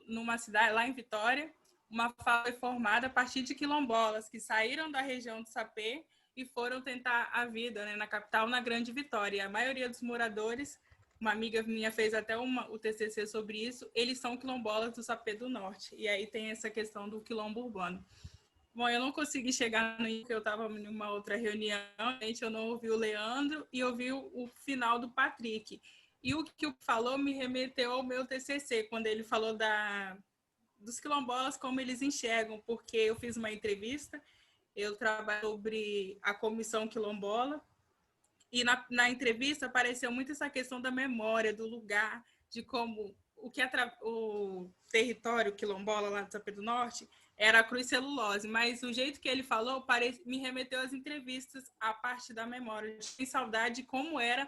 numa cidade lá em Vitória, uma fala foi formada a partir de quilombolas que saíram da região do Sapé e foram tentar a vida, né, na capital, na Grande Vitória. E a maioria dos moradores, uma amiga minha fez até o TCC sobre isso, eles são quilombolas do Sapé do Norte. E aí tem essa questão do quilombo urbano. Bom, eu não consegui chegar no porque eu estava em uma outra reunião, eu não ouvi o Leandro e ouvi o final do Patrick. E o que falou me remeteu ao meu TCC, quando ele falou dos quilombolas, como eles enxergam, porque eu fiz uma entrevista, eu trabalho sobre a comissão quilombola, e na entrevista apareceu muito essa questão da memória, do lugar, de como o território quilombola lá do Sapé do Norte era a cruz celulose, mas o jeito que ele falou me remeteu às entrevistas, a parte da memória. Tenho saudade de como era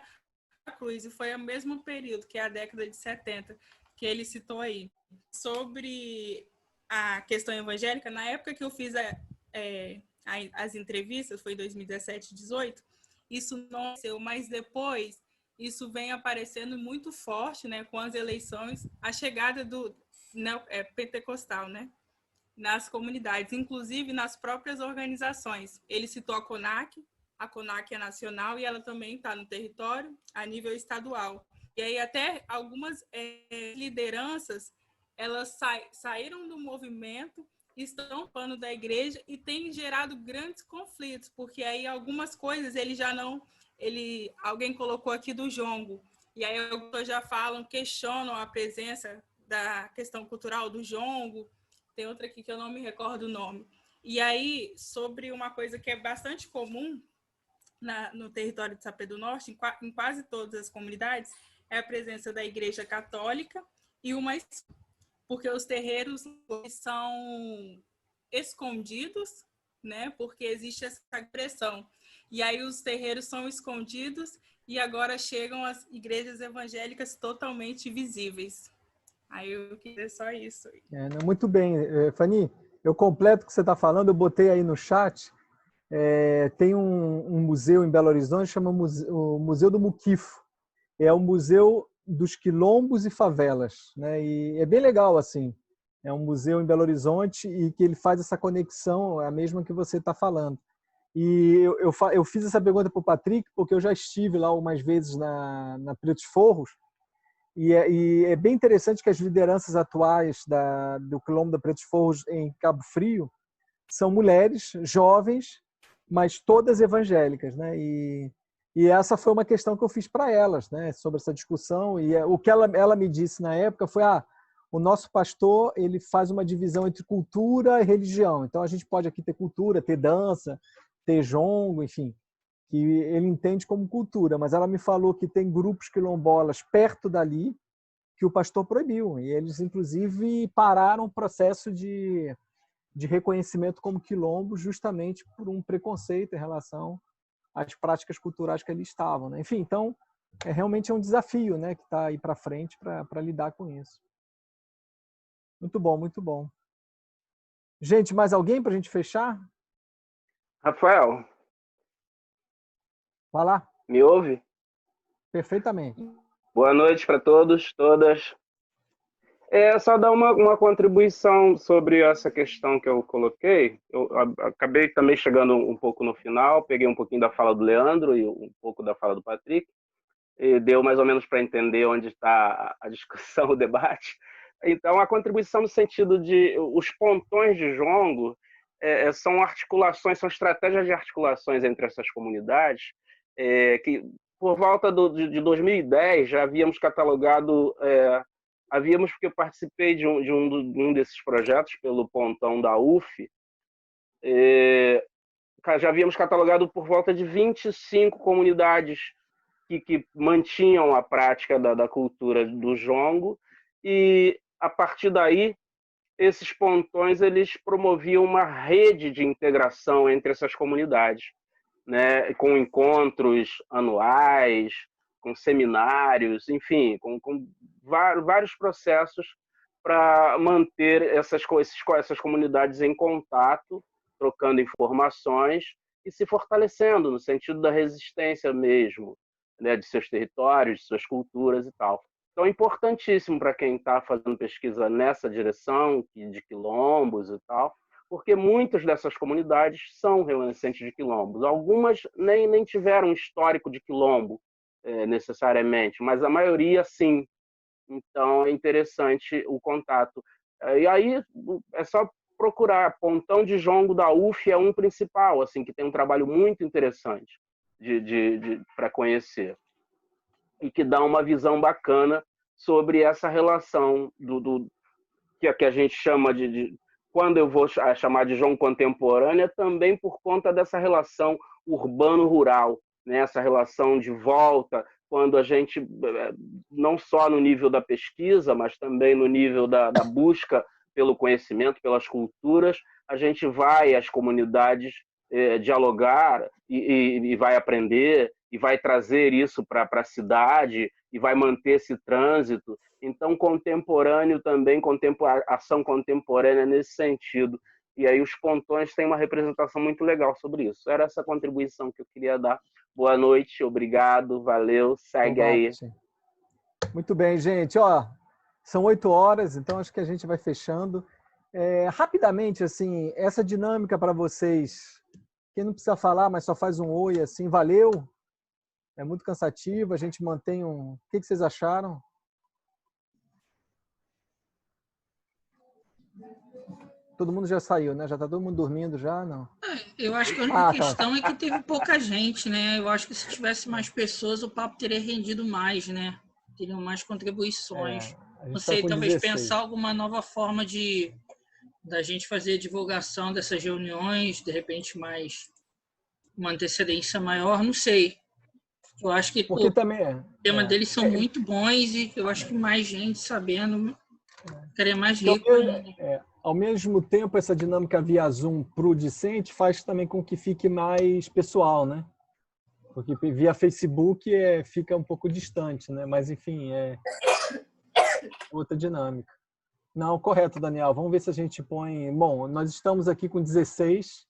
a cruz, e foi o mesmo período, que é a década de 70, que ele citou aí. Sobre a questão evangélica, na época que eu fiz as entrevistas, foi em 2017, 2018, isso não aconteceu, mas depois isso vem aparecendo muito forte, né, com as eleições, a chegada do pentecostal, né, nas comunidades, inclusive nas próprias organizações. Ele citou a CONAC é nacional e ela também está no território a nível estadual. E aí até algumas lideranças, elas saíram do movimento, estão falando da igreja e tem gerado grandes conflitos, porque aí algumas coisas ele já não... alguém colocou aqui do jongo, e aí alguns já questionam a presença da questão cultural do jongo. Tem outra aqui que eu não me recordo o nome. E aí, sobre uma coisa que é bastante comum no território de Sapé do Norte, em quase todas as comunidades, é a presença da Igreja Católica e porque os terreiros são escondidos, né? Porque existe essa pressão. E aí os terreiros são escondidos e agora chegam as igrejas evangélicas totalmente visíveis. Aí eu queria só isso. Muito bem. Fanny, eu completo o que você está falando, eu botei aí no chat. Tem um museu em Belo Horizonte, chama o Museu do Muquifo. É o Museu dos Quilombos e Favelas, né? E é bem legal, assim. É um museu em Belo Horizonte e que ele faz essa conexão, a mesma que você está falando. E eu fiz essa pergunta para o Patrick, porque eu já estive lá algumas vezes na Pretos Forros, e é bem interessante que as lideranças atuais do Quilombo da Pretos Forros em Cabo Frio são mulheres jovens, mas todas evangélicas, né? E essa foi uma questão que eu fiz para elas, né? Sobre essa discussão. E o que ela me disse na época foi: o nosso pastor ele faz uma divisão entre cultura e religião. Então a gente pode aqui ter cultura, ter dança, ter jongo, enfim. que ele entende como cultura, mas ela me falou que tem grupos quilombolas perto dali que o pastor proibiu, e eles, inclusive, pararam o processo de reconhecimento como quilombo justamente por um preconceito em relação às práticas culturais que ali estavam, né? Enfim, então, realmente é um desafio, né, que está aí para frente para lidar com isso. Muito bom, muito bom. Gente, mais alguém para a gente fechar? Rafael, Vai lá. me ouve? Perfeitamente. Boa noite para todos, todas. Só dar uma contribuição sobre essa questão que eu coloquei. Eu acabei também chegando um pouco no final, peguei um pouquinho da fala do Leandro e um pouco da fala do Patrick, e deu mais ou menos para entender onde está a discussão, o debate. Então, a contribuição no sentido de os pontões de jongo são articulações, são estratégias de articulações entre essas comunidades que, por volta de 2010, já havíamos catalogado, porque eu participei de um desses projetos pelo pontão da UF, já havíamos catalogado por volta de 25 comunidades que mantinham a prática da cultura do jongo, e a partir daí esses pontões eles promoviam uma rede de integração entre essas comunidades, né, com encontros anuais, com seminários, enfim, com vários processos para manter essas comunidades em contato, trocando informações e se fortalecendo no sentido da resistência mesmo, né, de seus territórios, de suas culturas e tal. Então é importantíssimo para quem está fazendo pesquisa nessa direção, de quilombos e tal, porque muitas dessas comunidades são remanescentes de quilombos. Algumas nem tiveram histórico de quilombo necessariamente, mas a maioria sim. Então é interessante o contato. E aí é só procurar. Pontão de Jongo da UF é um principal, assim, que tem um trabalho muito interessante para conhecer e que dá uma visão bacana sobre essa relação que a gente chama quando eu vou chamar de jongo contemporânea, também por conta dessa relação urbano-rural, né? Essa relação de volta, quando a gente, não só no nível da pesquisa, mas também no nível da busca pelo conhecimento, pelas culturas, a gente vai às comunidades dialogar e vai aprender, e vai trazer isso para a cidade, e vai manter esse trânsito. Então, contemporâneo também, ação contemporânea nesse sentido. E aí os pontões têm uma representação muito legal sobre isso. Era essa contribuição que eu queria dar. Boa noite, obrigado, valeu, segue aí. Muito bem, gente. São 8 horas, então acho que a gente vai fechando. Rapidamente, assim, essa dinâmica para vocês, quem não precisa falar, mas só faz um oi, assim, valeu? É muito cansativo, a gente mantém O que vocês acharam? Todo mundo já saiu, né? Já está todo mundo dormindo já, não? Eu acho que a única questão é que teve pouca gente, né? Eu acho que se tivesse mais pessoas, o papo teria rendido mais, né? Teriam mais contribuições. Não sei, talvez 16. Pensar alguma nova forma da gente fazer a divulgação dessas reuniões, de repente uma antecedência maior, não sei. Eu acho que porque também o tema deles são muito bons e eu acho que mais gente sabendo ficaria mais rico. Ao mesmo tempo, essa dinâmica via Zoom para o discente faz também com que fique mais pessoal, né? Porque via Facebook fica um pouco distante, né? Mas, enfim, é outra dinâmica. Não, correto, Daniel. Vamos ver se a gente põe... Bom, nós estamos aqui com 16,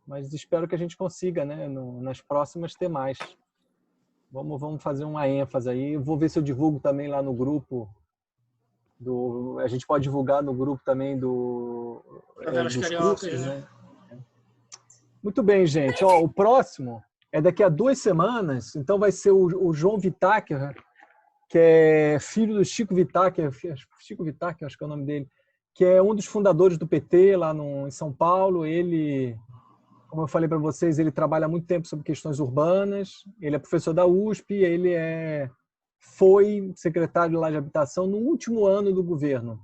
mas espero que a gente consiga, né, nas próximas ter mais. Vamos fazer uma ênfase aí. Eu vou ver se eu divulgo também lá no grupo. A gente pode divulgar no grupo também dos cursos, né? Muito bem, gente. O próximo é daqui a 2 semanas. Então vai ser o João Vitacker, que é filho do Chico Vitacker, acho que é o nome dele, que é um dos fundadores do PT lá em São Paulo. Ele, como eu falei para vocês, ele trabalha há muito tempo sobre questões urbanas. Ele é professor da USP, ele foi secretário lá de habitação no último ano do governo.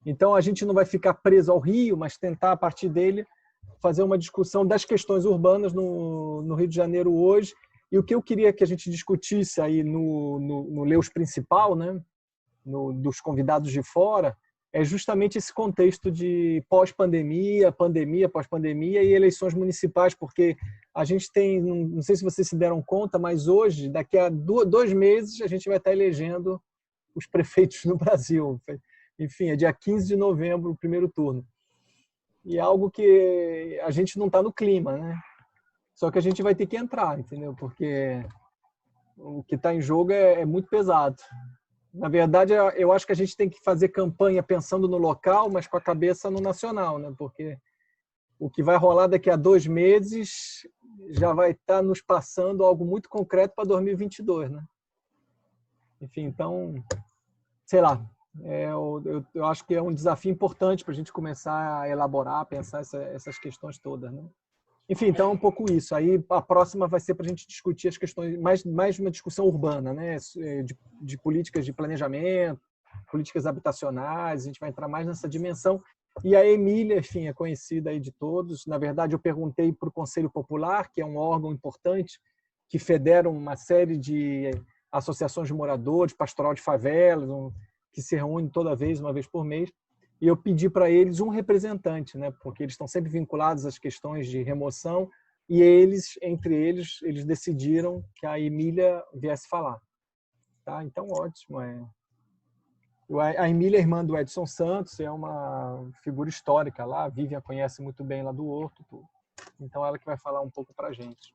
Então, a gente não vai ficar preso ao Rio, mas tentar, a partir dele, fazer uma discussão das questões urbanas no Rio de Janeiro hoje. E o que eu queria que a gente discutisse aí no Leus principal, né, dos convidados de fora, é justamente esse contexto de pós-pandemia, pandemia, pós-pandemia e eleições municipais, porque a gente tem, não sei se vocês se deram conta, mas hoje, daqui a 2 meses, a gente vai estar elegendo os prefeitos no Brasil. Enfim, é dia 15 de novembro, o primeiro turno. E é algo que a gente não está no clima, né? Só que a gente vai ter que entrar, entendeu? Porque o que está em jogo é muito pesado. Na verdade, eu acho que a gente tem que fazer campanha pensando no local, mas com a cabeça no nacional, né? Porque o que vai rolar daqui a 2 meses já vai estar nos passando algo muito concreto para 2022, né? Enfim, então, sei lá, eu acho que é um desafio importante para a gente começar a elaborar, pensar essas questões todas, né? Enfim, então é um pouco isso. Aí a próxima vai ser para a gente discutir as questões, mais uma discussão urbana, né? De políticas de planejamento, políticas habitacionais, a gente vai entrar mais nessa dimensão. E a Emília, enfim, é conhecida aí de todos. Na verdade, eu perguntei para o Conselho Popular, que é um órgão importante, que federa uma série de associações de moradores, pastoral de favelas, que se reúne uma vez por mês. E eu pedi para eles um representante, né? Porque eles estão sempre vinculados às questões de remoção e entre eles decidiram que a Emília viesse falar. Tá? Então, ótimo. A Emília é irmã do Edson Santos, é uma figura histórica lá, a Vivian conhece muito bem lá do Horto. Tudo. Então, ela que vai falar um pouco para a gente.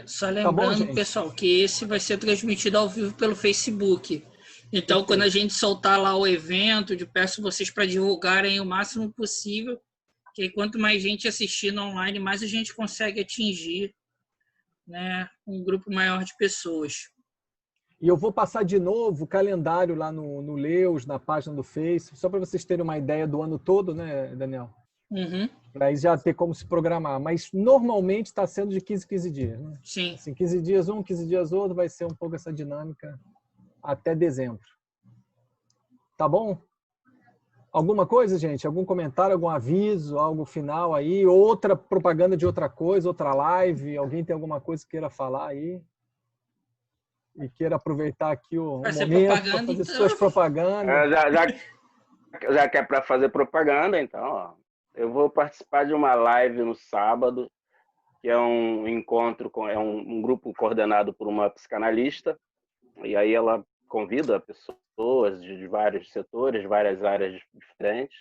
Só lembrando, tá bom, pessoal, que esse vai ser transmitido ao vivo pelo Facebook. Então, quando a gente soltar lá o evento, eu peço vocês para divulgarem o máximo possível, que quanto mais gente assistindo online, mais a gente consegue atingir, né, um grupo maior de pessoas. E eu vou passar de novo o calendário lá no Leus, na página do Face, só para vocês terem uma ideia do ano todo, né, Daniel? Uhum. Para já ter como se programar. Mas normalmente está sendo de 15 em 15 dias. Né? Sim. Assim, 15 dias um, 15 dias outro, vai ser um pouco essa dinâmica até dezembro. Tá bom? Alguma coisa, gente? Algum comentário, algum aviso, algo final aí? Outra propaganda de outra coisa, outra live? Alguém tem alguma coisa que queira falar aí? E queira aproveitar aqui o momento para fazer então suas propagandas. Já que é para fazer propaganda, então, ó, eu vou participar de uma live no sábado, que é um encontro, é um grupo coordenado por uma psicanalista, e aí ela convida pessoas de vários setores, várias áreas diferentes,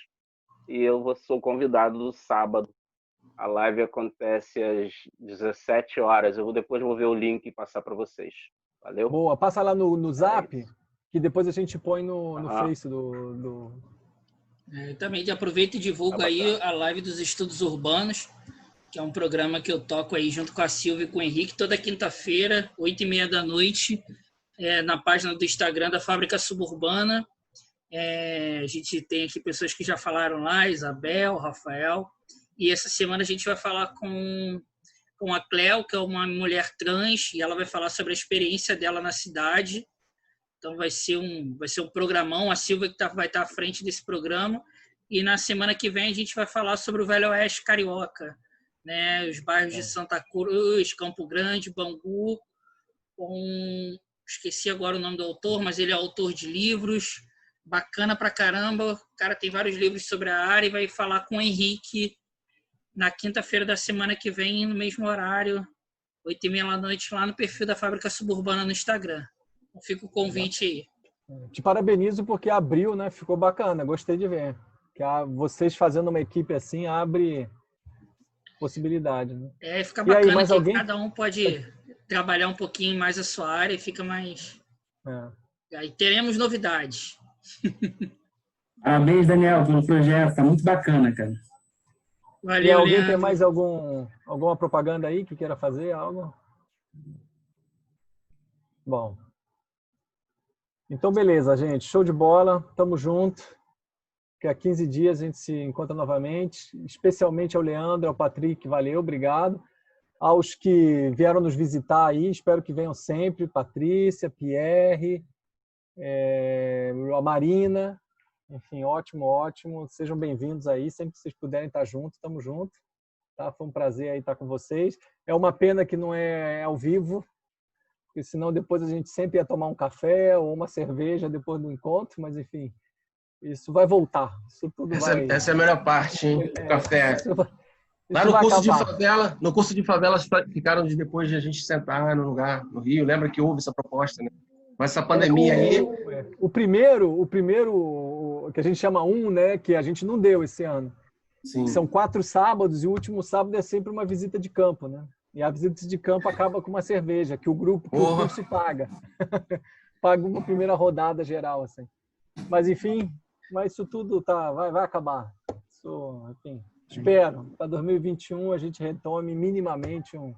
e eu sou convidado no sábado. A live acontece às 17 horas. Depois vou ver o link e passar para vocês. Valeu? Boa, passa lá no Zap, que depois a gente põe no Face do... Também aproveita e divulga aí a live dos estudos urbanos, que é um programa que eu toco aí junto com a Silvia e com o Henrique, toda quinta-feira, 8h30 da noite, na página do Instagram da Fábrica Suburbana. A gente tem aqui pessoas que já falaram lá, Isabel, Rafael, e essa semana a gente vai falar com a Cleo, que é uma mulher trans, e ela vai falar sobre a experiência dela na cidade. Então vai ser um programão, a Silvia que vai estar à frente desse programa, e na semana que vem a gente vai falar sobre o Velho Oeste Carioca, né? Os bairros de Santa Cruz, Campo Grande, Bangu, esqueci agora o nome do autor, mas ele é autor de livros, bacana pra caramba, o cara tem vários livros sobre a área, e vai falar com o Henrique na quinta-feira da semana que vem, no mesmo horário, 8h30 da noite, lá no perfil da Fábrica Suburbana no Instagram. Então fica o convite aí. Te parabenizo porque abriu, né? Ficou bacana, gostei de ver. Que vocês fazendo uma equipe assim abre possibilidade, né? Fica bacana, aí, que cada um pode trabalhar um pouquinho mais a sua área e fica mais... Aí teremos novidades. Parabéns, Daniel, pelo projeto. Tá muito bacana, cara. Valeu, e alguém Leandro. Tem mais alguma propaganda aí que queira fazer? Algo? Bom. Então, beleza, gente. Show de bola. Tamo junto. Daqui a 15 dias a gente se encontra novamente. Especialmente ao Leandro, ao Patrick. Valeu, obrigado. Aos que vieram nos visitar aí, espero que venham sempre. Patrícia, Pierre, a Marina. Enfim, ótimo, ótimo. Sejam bem-vindos aí. Sempre que vocês puderem estar juntos, tamo junto. Tá? Foi um prazer aí estar com vocês. É uma pena que não é ao vivo, porque senão depois a gente sempre ia tomar um café ou uma cerveja depois do encontro, mas enfim, isso vai voltar. Isso tudo Essa é a melhor parte, hein? O café. Lá isso no vai curso de acabar. favela, no curso de favelas ficaram de depois de a gente sentar no lugar, no Rio. Lembra que houve essa proposta, né? Mas essa pandemia aí. O primeiro que a gente chama né? Que a gente não deu esse ano. Sim. São 4 sábados e o último sábado é sempre uma visita de campo, né? E a visita de campo acaba com uma cerveja, que o curso paga. Paga uma primeira rodada geral, assim. Mas, enfim, isso tudo vai acabar. Enfim, espero, para 2021 a gente retome minimamente um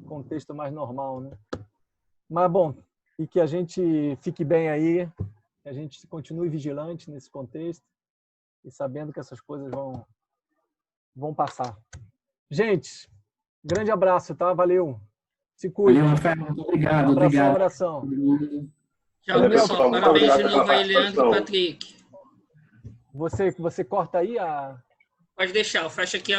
contexto mais normal, né? Mas, bom, e que a gente fique bem aí, que a gente continue vigilante nesse contexto e sabendo que essas coisas vão passar. Gente, grande abraço, tá? Valeu. Se cuida. Valeu, Rafael. Muito obrigado. Abração. Tchau, Valeu, pessoal. pessoal. Muito Parabéns de obrigado novo pela aí, Leandro e participação. Patrick. Você corta aí a... Pode deixar, eu fecho aqui